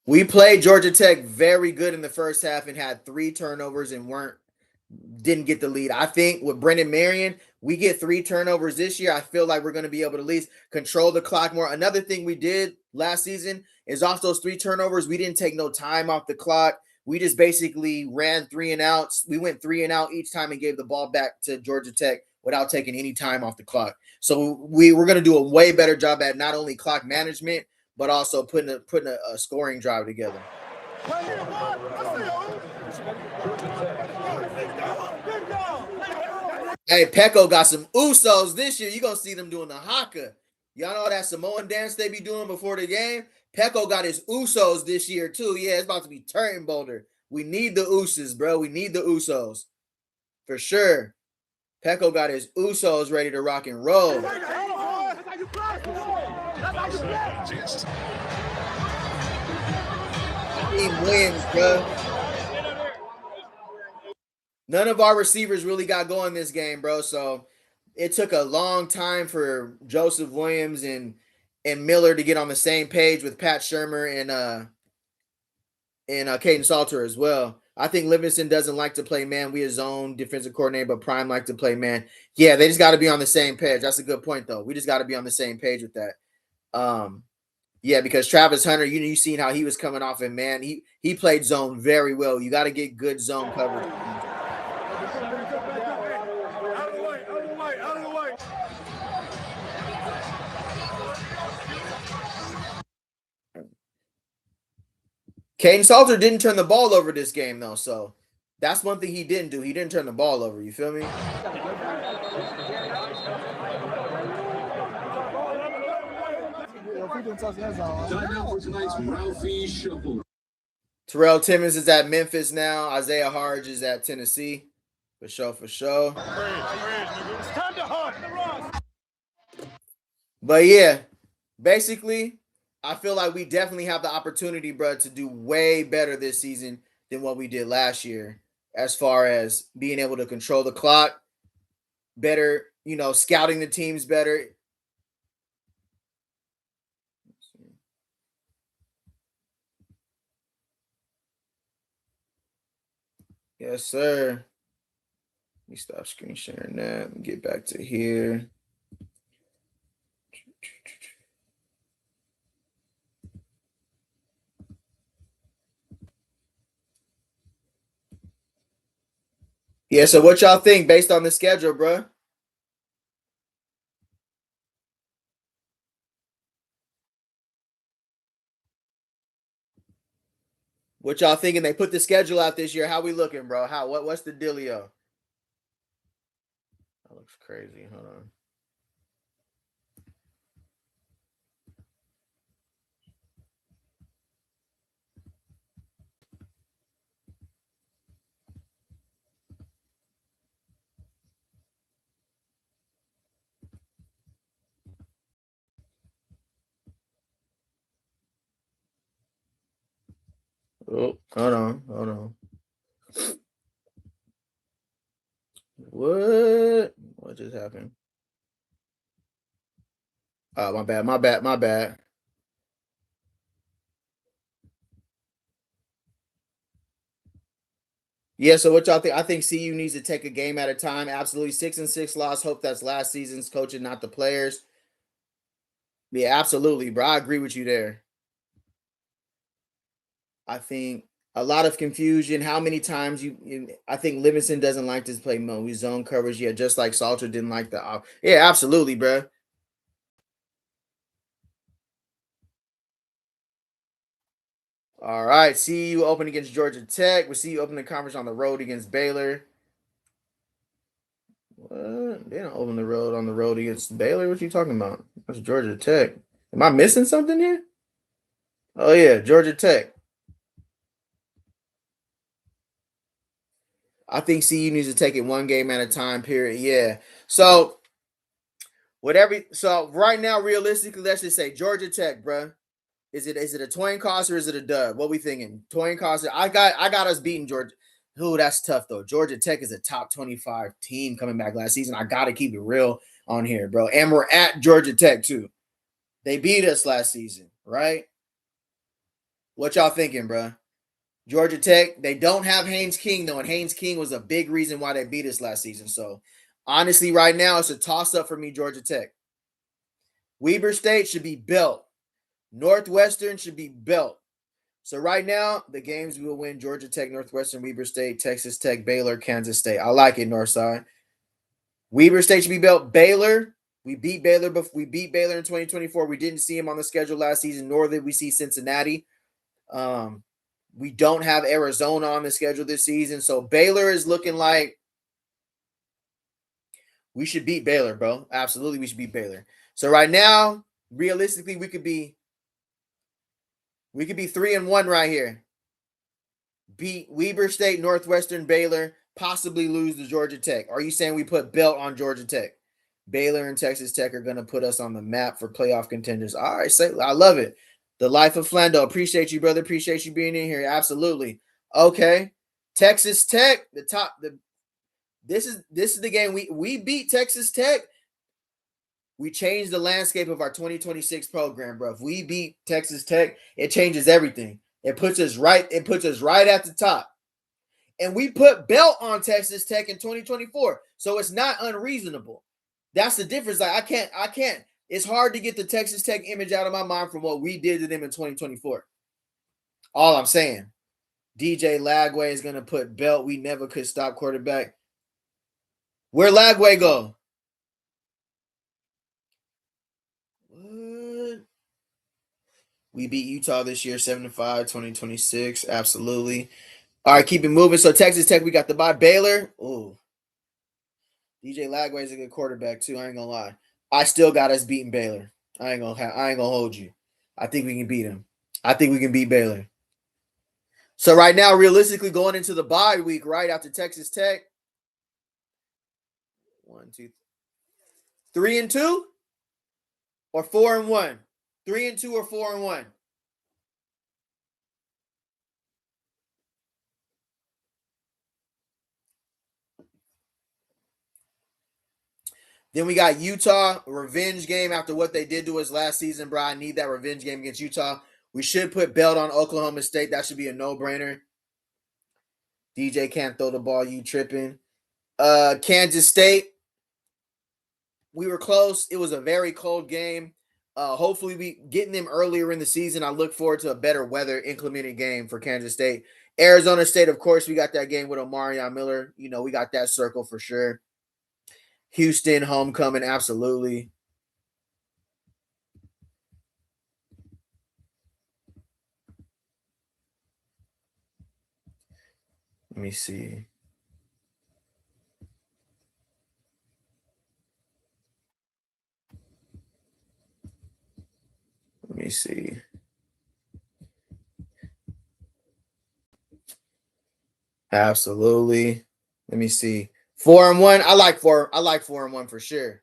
We played Georgia Tech very good in the first half and had 3 turnovers and didn't get the lead. I think with Brendan Marion, we get 3 turnovers this year. I feel like we're going to be able to at least control the clock more. Another thing we did last season is off those 3 turnovers, we didn't take no time off the clock. We just basically ran 3 and outs. We went 3 and out each time and gave the ball back to Georgia Tech without taking any time off the clock. So we're going to do a way better job at not only clock management, but also putting a scoring drive together. Hey, Pecco got some Usos this year. You're going to see them doing the haka. Y'all know that Samoan dance they be doing before the game? Pecco got his Usos this year, too. Yeah, it's about to be turning bolder. We need the Usos, bro. We need the Usos. For sure. Pecco got his Usos ready to rock and roll. Team wins, bro. None of our receivers really got going this game, bro. So it took a long time for Joseph Williams and Miller to get on the same page with Pat Shurmur and Caden Salter as well. I think Livingston doesn't like to play man. We his own defensive coordinator, but Prime like to play man. Yeah, they just got to be on the same page. That's a good point, though. We just got to be on the same page with that. Yeah, because Travis Hunter, you seen how he was coming off, and man, he played zone very well. You got to get good zone coverage. Caden Salter didn't turn the ball over this game, though, so that's one thing he didn't do. He didn't turn the ball over. You feel me? Terrell Timmons is at Memphis now. Isaiah Harge is at Tennessee. For sure, for sure. But yeah, basically, I feel like we definitely have the opportunity, bro, to do way better this season than what we did last year as far as being able to control the clock better, scouting the teams better. Yes, sir. Let me stop screen sharing that. Let me get back to here. Yeah, so what y'all think based on the schedule, bro? What y'all thinking? They put the schedule out this year. How we looking, bro? What's the dealio? That looks crazy. Hold on. Oh, hold on. What just happened? Oh, my bad. Yeah, so what y'all think? I think CU needs to take a game at a time. Absolutely. 6-6 loss. Hope that's last season's coaching, not the players. Yeah, absolutely, bro. I agree with you there. I think a lot of confusion. How many times I think Livingston doesn't like to play zone coverage. Yeah, just like Salter didn't like the. Yeah, absolutely, bro. All right, CU open against Georgia Tech. We see you open the conference on the road against Baylor. What? They don't open the road on the road against Baylor. What you talking about? That's Georgia Tech. Am I missing something here? Oh yeah, Georgia Tech. I think CU needs to take it one game at a time, period. Yeah. So right now, realistically, let's just say Georgia Tech, bro. Is it a coin toss or is it a dub? What we thinking? Coin toss. I got us beating Georgia. Ooh, that's tough though. Georgia Tech is a top 25 team coming back last season. I gotta keep it real on here, bro. And we're at Georgia Tech too. They beat us last season, right? What y'all thinking, bro? Georgia Tech, they don't have Haynes King, though, and Haynes King was a big reason why they beat us last season. So, honestly, right now, it's a toss-up for me, Georgia Tech. Weber State should be belt. Northwestern should be belt. So right now, the games we will win: Georgia Tech, Northwestern, Weber State, Texas Tech, Baylor, Kansas State. I like it, Northside. Weber State should be built. Baylor, we beat Baylor, but we beat Baylor in 2024. We didn't see him on the schedule last season, nor did we see Cincinnati. We don't have Arizona on the schedule this season, so Baylor is looking like we should beat Baylor, bro. Absolutely, we should beat Baylor. So right now, realistically, we could be 3-1 right here. Beat Weber State, Northwestern, Baylor, possibly lose to Georgia Tech. Are you saying we put belt on Georgia Tech? Baylor and Texas Tech are going to put us on the map for playoff contenders. All right, I love it. The life of Flando. Appreciate you, brother. Appreciate you being in here. Absolutely. Okay. Texas Tech, this is the game we beat Texas Tech. We changed the landscape of our 2026 program, bro. If we beat Texas Tech, it changes everything. It puts us right at the top. And we put belt on Texas Tech in 2024. So it's not unreasonable. That's the difference. Like I can't. It's hard to get the Texas Tech image out of my mind from what we did to them in 2024. All I'm saying. DJ Lagway is going to put belt. We never could stop quarterback. Where Lagway go? What? We beat Utah this year, 7-5, 2026. Absolutely. All right, keep it moving. So Texas Tech, we got the bye. Baylor. Ooh. DJ Lagway is a good quarterback too. I ain't gonna lie. I still got us beating Baylor. I ain't gonna hold you. I think we can beat him. I think we can beat Baylor. So right now, realistically, going into the bye week, right after Texas Tech, 1, 2, 3-2, or 4-1. 3-2 or 4-1. Then we got Utah, revenge game after what they did to us last season, bro. I need that revenge game against Utah. We should put belt on Oklahoma State. That should be a no-brainer. DJ can't throw the ball. You tripping. Kansas State. We were close. It was a very cold game. Hopefully we getting them earlier in the season. I look forward to a better weather inclement game for Kansas State. Arizona State, of course, we got that game with Omarion Miller. You know, we got that circle for sure. Houston, homecoming, absolutely. Let me see. Let me see. Absolutely. Let me see. 4-1. I like 4-1 for sure.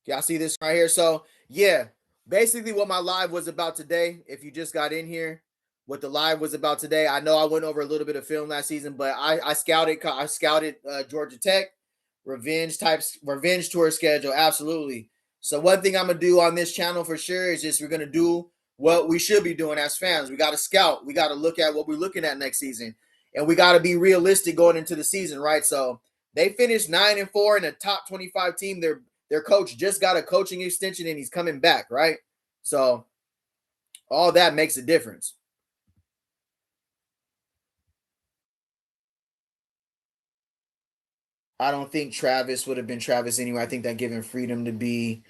Y'all see this right here? So, yeah, basically what my live was about today, if you just got in here, what the live was about today. I know I went over a little bit of film last season, but I scouted Georgia Tech, revenge tour schedule. Absolutely. So one thing I'm going to do on this channel for sure is just we're going to do what we should be doing as fans. We got to scout. We got to look at what we're looking at next season. And we got to be realistic going into the season, right? So they finished 9-4 in a top 25 team. Their coach just got a coaching extension and he's coming back, right? So all that makes a difference. I don't think Travis would have been Travis anyway. I think that giving freedom to be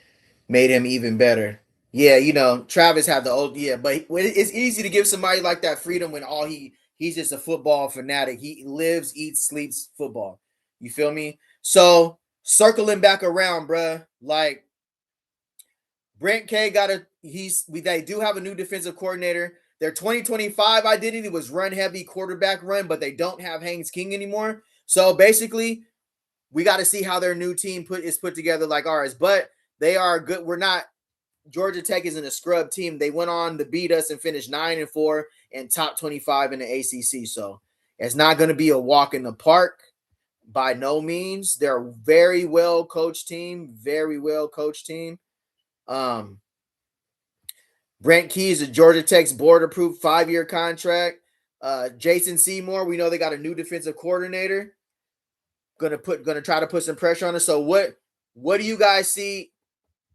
made him even better. Yeah, you know, Travis had the old, but it's easy to give somebody like that freedom when he's just a football fanatic. He lives, eats, sleeps football. You feel me? So circling back around, bruh, like Brent K they do have a new defensive coordinator. Their 2025 identity was run heavy, quarterback run, but they don't have Haynes King anymore. So basically, we got to see how their new team is put together like ours, but they are good. Georgia Tech isn't a scrub team. They went on to beat us and finished 9-4 and top 25 in the ACC. So it's not going to be a walk in the park by no means. They're a very well coached team, Brent Keys, a Georgia Tech's board approved 5-year contract. Jason Seymour, we know they got a new defensive coordinator. Gonna try to put some pressure on us. So what do you guys see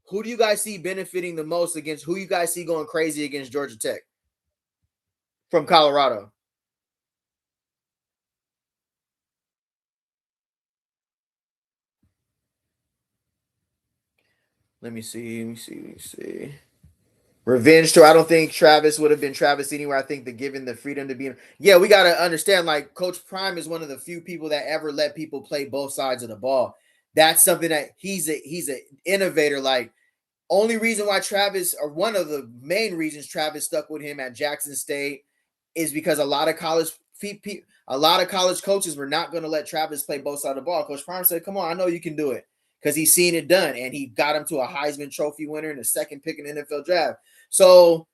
who do you guys see benefiting the most against who you guys see going crazy against Georgia Tech from Colorado? Let me see. Revenge tour. I don't think Travis would have been Travis anywhere. I think that given the freedom to be, yeah, we got to understand. Like Coach Prime is one of the few people that ever let people play both sides of the ball. That's something that he's an innovator. Like only reason why Travis, or one of the main reasons Travis stuck with him at Jackson State, is because a lot of college coaches were not going to let Travis play both sides of the ball. Coach Prime said, "Come on, I know you can do it." Because he's seen it done, and he got him to a Heisman Trophy winner and the second pick in the NFL draft. So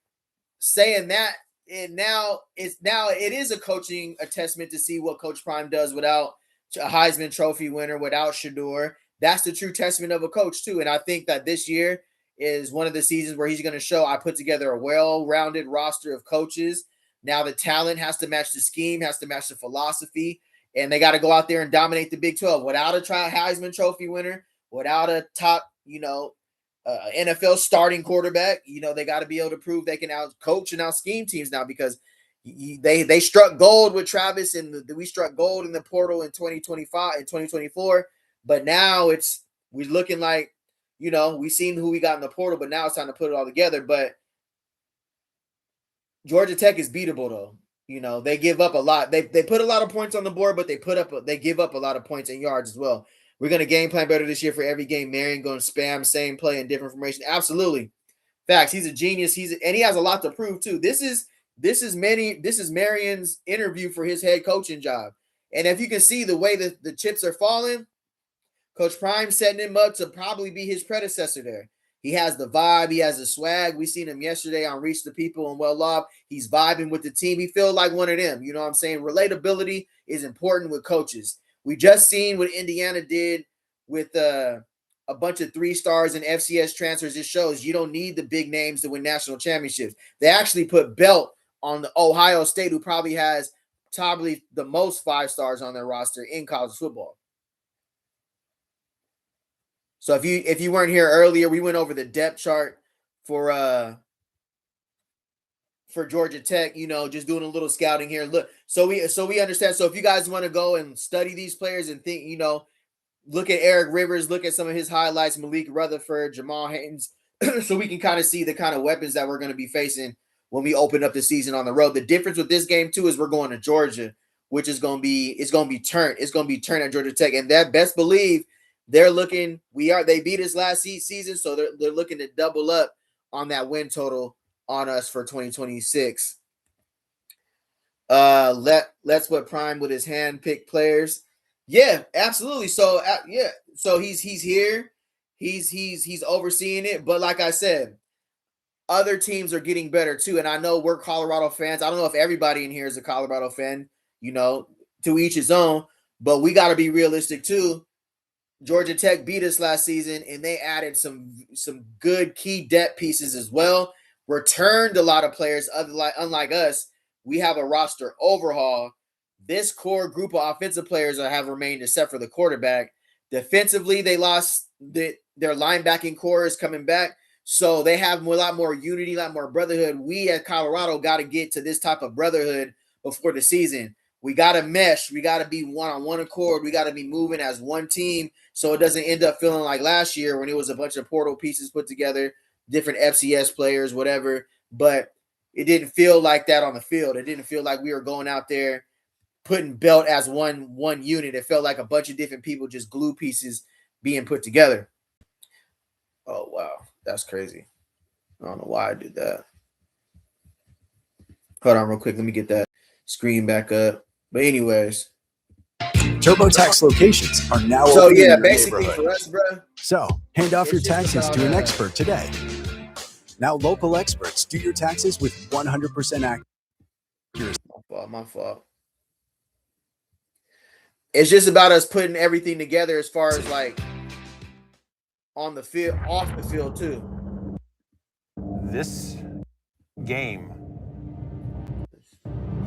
saying that, it is a coaching testament to see what Coach Prime does without a Heisman Trophy winner, without Shador. That's the true testament of a coach too. And I think that this year is one of the seasons where he's going to show I put together a well-rounded roster of coaches. Now the talent has to match the scheme, has to match the philosophy, and they got to go out there and dominate the Big 12 without a Heisman Trophy winner. Without a top, NFL starting quarterback, they got to be able to prove they can out coach and out scheme teams now because they struck gold with Travis and we struck gold in the portal in 2025 and 2024. But now we're looking like, we've seen who we got in the portal, but now it's time to put it all together. But Georgia Tech is beatable though. They give up a lot. They put a lot of points on the board, but they give up a lot of points and yards as well. We're going to game plan better this year for every game. Marion going to spam same play and different formation. Absolutely. Facts. He's a genius. And he has a lot to prove too. This is Marion's interview for his head coaching job. And if you can see the way that the chips are falling, Coach Prime setting him up to probably be his predecessor there. He has the vibe. He has the swag. We seen him yesterday on Reach the People and Well Off. He's vibing with the team. He feels like one of them. You know what I'm saying? Relatability is important with coaches. We just seen what Indiana did with a bunch of 3-stars and FCS transfers. It shows you don't need the big names to win national championships. They actually put belt on the Ohio State, who probably has the most 5-stars on their roster in college football. So if you weren't here earlier, we went over the depth chart for Georgia Tech, just doing a little scouting here. Look, so we understand. So if you guys want to go and study these players and think, look at Eric Rivers, look at some of his highlights, Malik Rutherford, Jamal Haynes, so we can kind of see the kind of weapons that we're going to be facing when we open up the season on the road. The difference with this game too is we're going to Georgia, which is going to be turned at Georgia Tech, and that best believe they beat us last season, so they're looking to double up on that win total on us for 2026. Let's put Prime with his hand-picked players. Yeah, absolutely. So so he's here. He's overseeing it. But like I said, other teams are getting better too. And I know we're Colorado fans. I don't know if everybody in here is a Colorado fan, to each his own, but we got to be realistic too. Georgia Tech beat us last season, and they added some good key depth pieces as well. Returned a lot of players. Unlike us, we have a roster overhaul. This core group of offensive players have remained, except for the quarterback. Defensively, they lost their linebacking core is coming back, so they have a lot more unity, a lot more brotherhood. We at Colorado got to get to this type of brotherhood before the season. We got to mesh. We got to be on one accord. We got to be moving as one team, so it doesn't end up feeling like last year when it was a bunch of portal pieces put together, different FCS players, whatever. But it didn't feel like that on the field. It didn't feel like we were going out there putting belt as one unit. It felt like a bunch of different people, just glue pieces being put together. Oh, wow. That's crazy. I don't know why I did that. Hold on real quick. Let me get that screen back up. But anyways. TurboTax locations are now so open yeah, in your basically neighborhood. for us, bro. So hand off your taxes to an expert today. Now local experts do your taxes with 100% accuracy. My fault. It's just about us putting everything together as far as like on the field, off the field too. This game,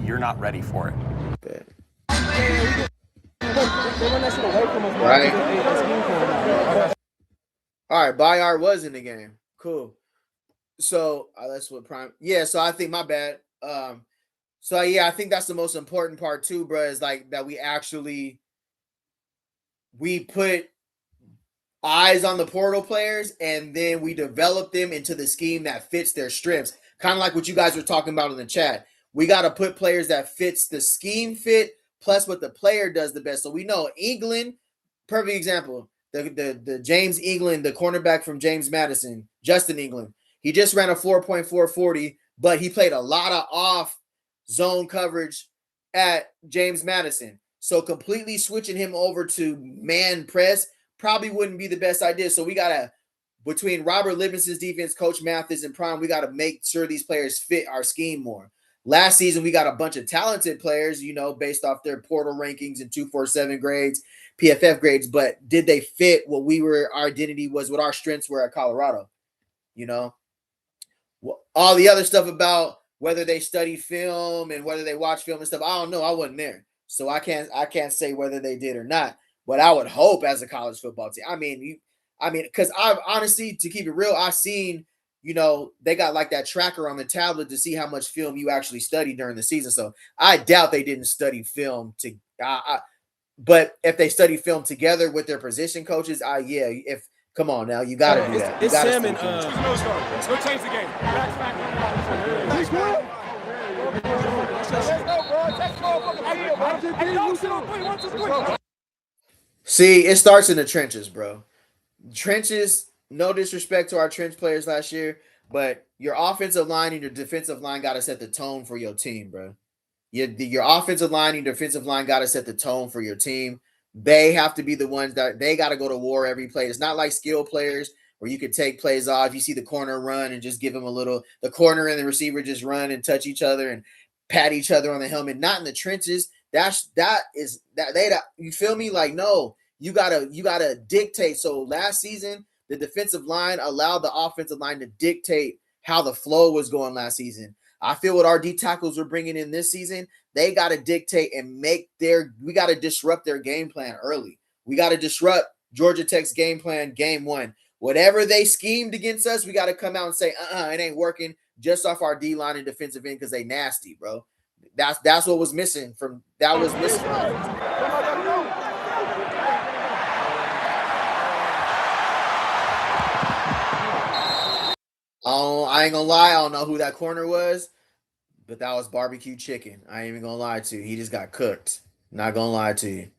you're not ready for it. Bet. They run that shit away from us, Right. All right, Bayard was in the game. Cool. So that's what prime. Yeah. So I think my bad. So yeah, I think that's the most important part too, bro. Is like that we put eyes on the portal players and then we develop them into the scheme that fits their strengths. Kind of like what you guys were talking about in the chat. We got to put players that fits the scheme fit plus what the player does the best. So we know England, perfect example. The James England, the cornerback from James Madison, Justin England. He just ran a 4.440, but he played a lot of off zone coverage at James Madison. So completely switching him over to man press probably wouldn't be the best idea. So we got to, between Robert Livingston's defense, Coach Mathis, and Prime, we got to make sure these players fit our scheme more. Last season, we got a bunch of talented players, based off their portal rankings and 247 grades, PFF grades, but did they fit what our identity was, what our strengths were at Colorado? All the other stuff about whether they studied film and whether they watched film and stuff, I don't know. I wasn't there. So I can't say whether they did or not. But I would hope as a college football team. Because I've honestly, to keep it real, I've seen, they got like that tracker on the tablet to see how much film you actually studied during the season. So I doubt they didn't study film but if they study film together with their position coaches, come on now, you got to do that. It's Sam and go change the game. See, it starts in the trenches, bro. Trenches, no disrespect to our trench players last year, but your offensive line and your defensive line got to set the tone for your team, bro. Your offensive line and defensive line got to set the tone for your team. They have to be the ones that they got to go to war every play. It's not like skill players where you could take plays off. You see the corner run and just give them the corner and the receiver just run and touch each other and pat each other on the helmet. Not in the trenches. You feel me? Like, no, you gotta dictate. So last season, the defensive line allowed the offensive line to dictate how the flow was going last season. I feel what our D tackles are bringing in this season, they got to dictate and we got to disrupt their game plan early. We got to disrupt Georgia Tech's game plan game one. Whatever they schemed against us, we got to come out and say, it ain't working just off our D line and defensive end because they nasty, bro. That's what was missing I ain't gonna lie, I don't know who that corner was, but that was barbecue chicken. I ain't even gonna lie to you. He just got cooked. Not gonna lie to you.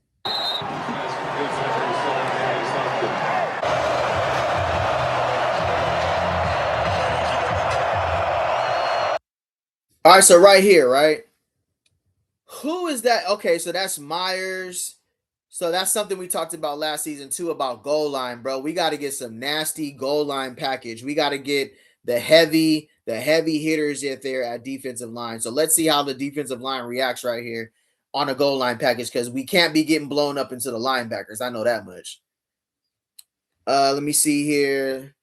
All right, so right here, right? Who is that? Okay, so that's Myers. So that's something we talked about last season too, about goal line, bro. We got to get some nasty goal line package. We got to get the heavy hitters in there at defensive line. So let's see how the defensive line reacts right here on a goal line package, because we can't be getting blown up into the linebackers. I know that much. Let me see here.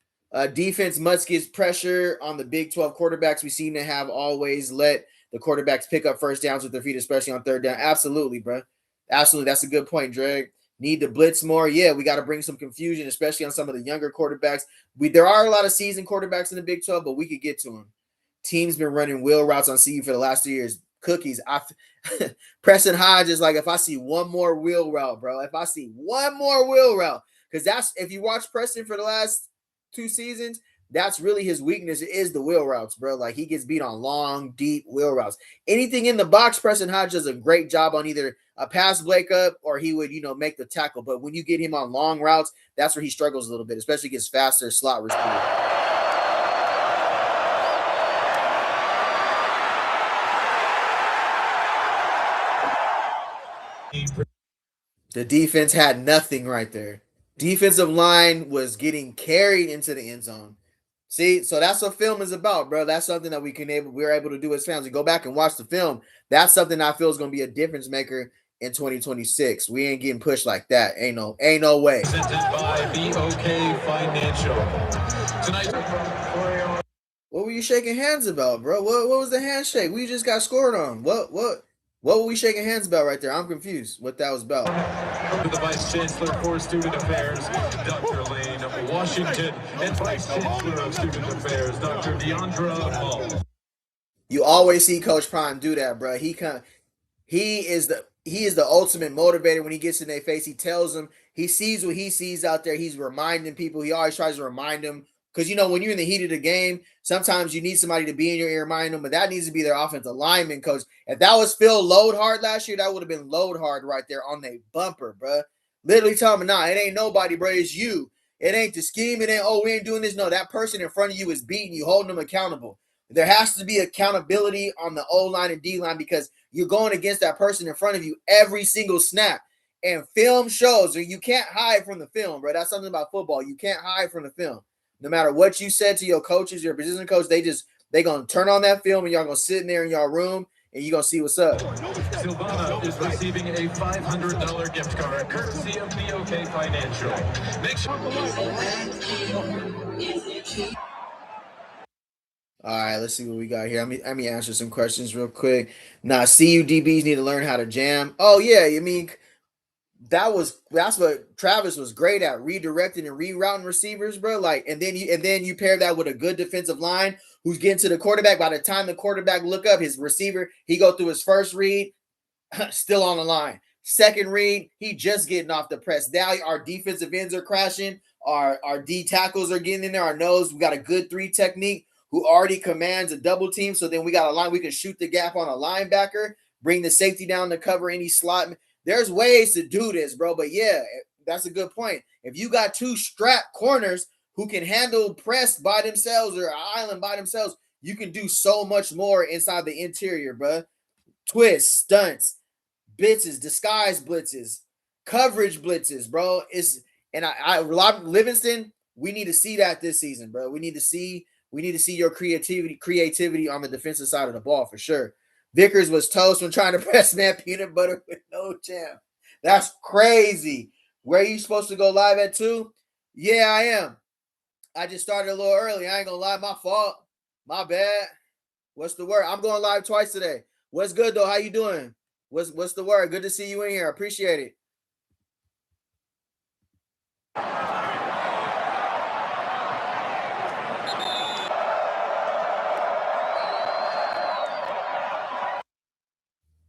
Defense must get pressure on the Big 12 quarterbacks. We seem to have always let the quarterbacks pick up first downs with their feet, especially on third down. Absolutely, bro. Absolutely. That's a good point, Drake. Need to blitz more. Yeah, we got to bring some confusion, especially on some of the younger quarterbacks. There are a lot of seasoned quarterbacks in the Big 12, but we could get to them. Teams been running wheel routes on CU for the last 2 years. Cookies. Preston Hodge is like, if I see one more wheel route, bro, because that's, if you watch Preston for the last 2 seasons, that's really his weakness is the wheel routes, bro. Like, he gets beat on long, deep wheel routes. Anything in the box, Preston Hodge does a great job on either a pass breakup or he would, make the tackle. But when you get him on long routes, that's where he struggles a little bit, especially against faster slot receivers. The defense had nothing right there. Defensive line was getting carried into the end zone. See, so that's what film is about, bro. That's something that we're able to do as fans. We go back and watch the film. That's something I feel is going to be a difference maker in 2026. We ain't getting pushed like that. Ain't no way. Presented by BOK Financial. Tonight. What were you shaking hands about, bro? What was the handshake? We just got scored on. What were we shaking hands about right there? I'm confused what that was about. to the Vice Chancellor for Student Affairs, Dr. Lane Washington, and Vice Chancellor of Student Affairs, Dr. Deandra Mull. You always see Coach Prime do that, bro. He is the ultimate motivator when he gets in their face. He tells them, he sees what he sees out there. He's reminding people. He always tries to remind them. Because, when you're in the heat of the game, sometimes you need somebody to be in your ear, remind them, but that needs to be their offensive lineman coach. If that was Phil Loadhard last year, that would have been Loadhard right there on their bumper, bro. Literally telling them, nah, it ain't nobody, bro. It's you. It ain't the scheme. It ain't, we ain't doing this. No, that person in front of you is beating you, holding them accountable. There has to be accountability on the O-line and D-line because you're going against that person in front of you every single snap. And film shows, you can't hide from the film, bro. That's something about football. You can't hide from the film. No matter what you said to your coaches, your position coach, they going to turn on that film and y'all going to sit in there in your room and you're going to see what's up. Silvana is receiving a $500 gift card courtesy of BOK Financial. Make sure. All right, let's see what we got here. Let me answer some questions real quick. Now, CUDBs need to learn how to jam. Oh, yeah. That's what Travis was great at, redirecting and rerouting receivers, bro. And then you pair that with a good defensive line who's getting to the quarterback. By the time the quarterback look up, his receiver, he go through his first read, still on the line. Second read, he just getting off the press. Now our defensive ends are crashing. Our D tackles are getting in there. Our nose, we got a good 3 technique who already commands a double team. So then we got a line, we can shoot the gap on a linebacker, bring the safety down to cover any slot. There's ways to do this, bro. But yeah, that's a good point. If you got 2 strap corners who can handle press by themselves or island by themselves, you can do so much more inside the interior, bro. Twists, stunts, blitzes, disguise blitzes, coverage blitzes, bro. Livingston, we need to see that this season, bro. We need to see your creativity on the defensive side of the ball for sure. Vickers was toast when trying to press man peanut butter with no jam. That's crazy. Where are you supposed to go live at 2? Yeah, I am. I just started a little early. I ain't gonna lie, my fault. My bad. What's the word? I'm going live twice today. What's good though? How you doing? What's the word? Good to see you in here. I appreciate it.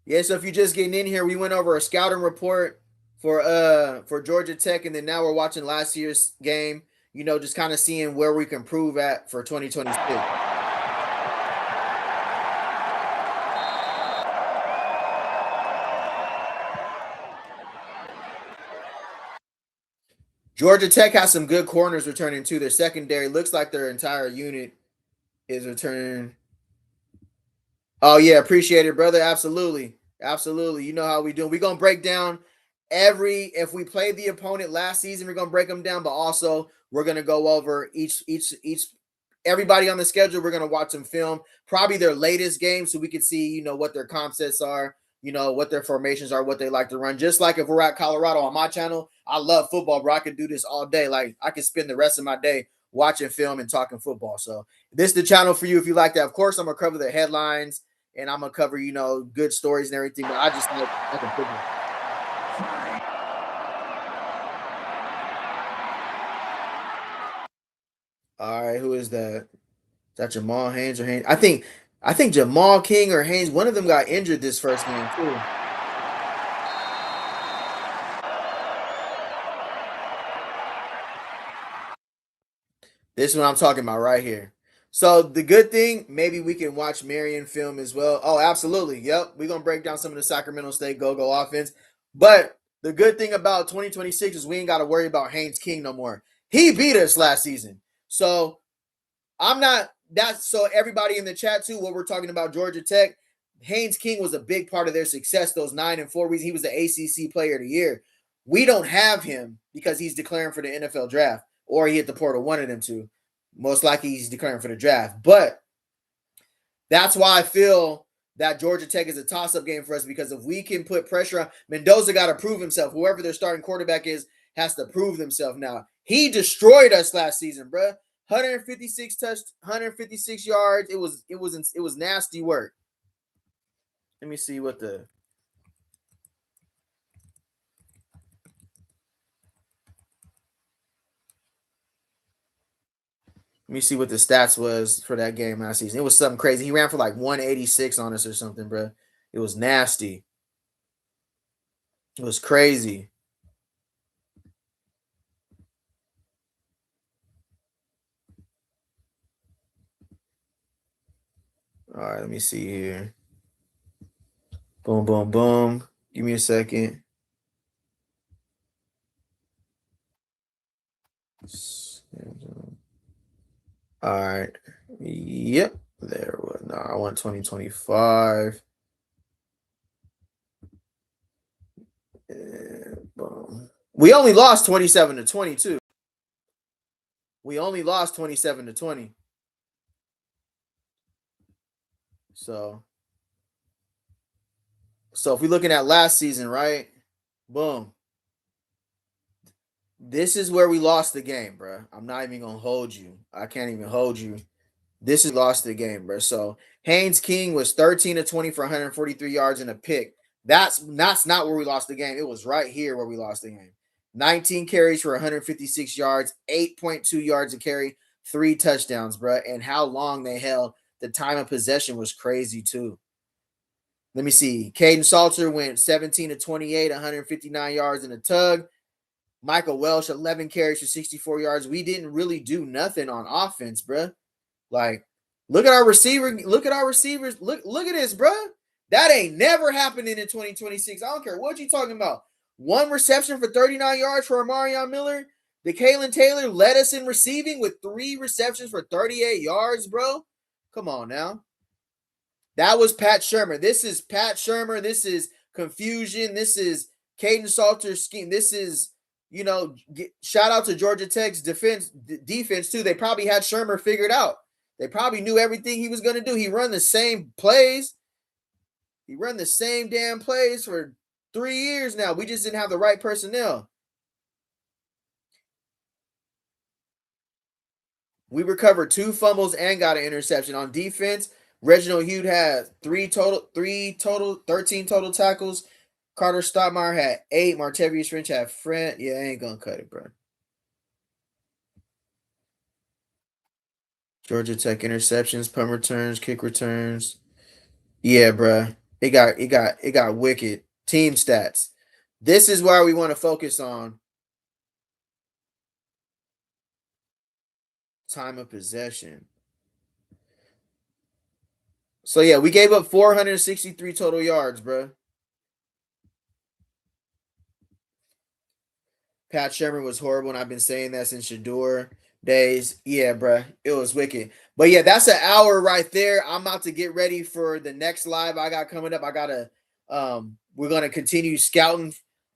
Yeah, so if you're just getting in here, we went over a scouting report for Georgia Tech, and then now we're watching last year's game, just kind of seeing where we can improve at for 2026. Georgia Tech has some good corners returning too. Their secondary looks like their entire unit is returning. Oh, yeah, appreciate it, brother. Absolutely. Absolutely. You know how we do. We're going to break down if we played the opponent last season, we're going to break them down, but also we're going to go over everybody on the schedule. We're going to watch them film, probably their latest game, so we can see, what their comp sets are, what their formations are, what they like to run. Just like if we're at Colorado on my channel, I love football, bro. I could do this all day. Like, I could spend the rest of my day watching film and talking football. So this is the channel for you if you like that. Of course, I'm going to cover the headlines and I'm going to cover, good stories and everything, but I just like football. All right, who is that? Is that Jamal Haynes or Haynes? I think Jamal King or Haynes, one of them got injured this first game too. This is what I'm talking about right here. So the good thing, maybe we can watch Marion film as well. Oh, absolutely. Yep. We're going to break down some of the Sacramento State go-go offense. But the good thing about 2026 is we ain't got to worry about Haynes King no more. He beat us last season. So so everybody in the chat too, what we're talking about Georgia Tech, Haynes King was a big part of their success those 9-4 weeks. He was the ACC Player of the Year. We don't have him because he's declaring for the NFL draft, or he hit the portal, one of them two. Most likely he's declaring for the draft. But that's why I feel that Georgia Tech is a toss-up game for us, because if we can put pressure on, Mendoza got to prove himself. Whoever their starting quarterback is has to prove himself now. He destroyed us last season, bro. 156 yards. It was nasty work. Let me see what the Let me see what the stats was for that game last season. It was something crazy. He ran for like 186 on us or something, bro. It was nasty. It was crazy. All right, let me see here. Boom, boom, boom. Give me a second. All right. Yep. There was no. I want 2025. Boom. We only lost 27-22. We only lost 27-20. So if we're looking at last season, right? Boom. This is where we lost the game, bro. I'm not even gonna hold you. I can't even hold you. This is lost the game, bro. So Haynes King was 13-20 for 143 yards and a pick. That's not where we lost the game. It was right here where we lost the game. 19 carries for 156 yards, 8.2 yards a carry, 3 touchdowns, bro. And how long they held the time of possession was crazy too. Let me see. Caden Salter went 17-28, 159 yards and a tug. Michael Welsh, 11 carries for 64 yards. We didn't really do nothing on offense, bro. Like, look at our receiver. Look at our receivers. Look at this, bro. That ain't never happening in 2026. I don't care what you talking about. 1 reception for 39 yards for Amarion Miller. DeKalen Taylor led us in receiving with 3 receptions for 38 yards, bro. Come on now. That was Pat Shurmur. This is Pat Shurmur. This is confusion. This is Caden Salter's scheme. This is, shout out to Georgia Tech's defense too. They probably had Shurmur figured out. They probably knew everything he was going to do. He run the same plays. He run the same damn plays for 3 years now. We just didn't have the right personnel. We recovered 2 fumbles and got an interception. On defense, Reginald Hughes had 13 total tackles. Carter Stottmeyer had 8. Martavius French had Fred. Yeah, I ain't gonna cut it, bro. Georgia Tech interceptions, punt returns, kick returns. Yeah, bro. It got wicked. Team stats. This is where we want to focus on. Time of possession. So yeah, we gave up 463 total yards, bro. Pat Shurmur was horrible, and I've been saying that since Shador days. Yeah, bro. It was wicked. But yeah, that's an hour right there. I'm about to get ready for the next live I got coming up. We're gonna continue scouting.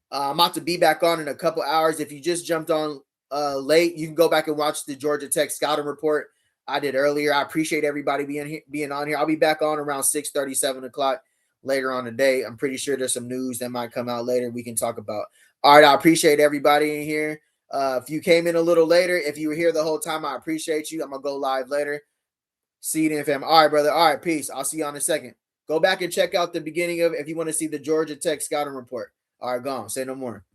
I'm about to be back on in a couple hours. If you just jumped on late, you can go back and watch the Georgia Tech scouting report I did earlier. I appreciate everybody being on here. I'll be back on around 6:30, 7 o'clock later on today. I'm pretty sure there's some news that might come out later we can talk about. All right, I appreciate everybody in here. If you came in a little later, if you were here the whole time, I appreciate you. I'm going to go live later. See you then, fam. All right, brother. All right, peace. I'll see you in a second. Go back and check out the beginning of if you want to see the Georgia Tech scouting report. All right, go on. Say no more.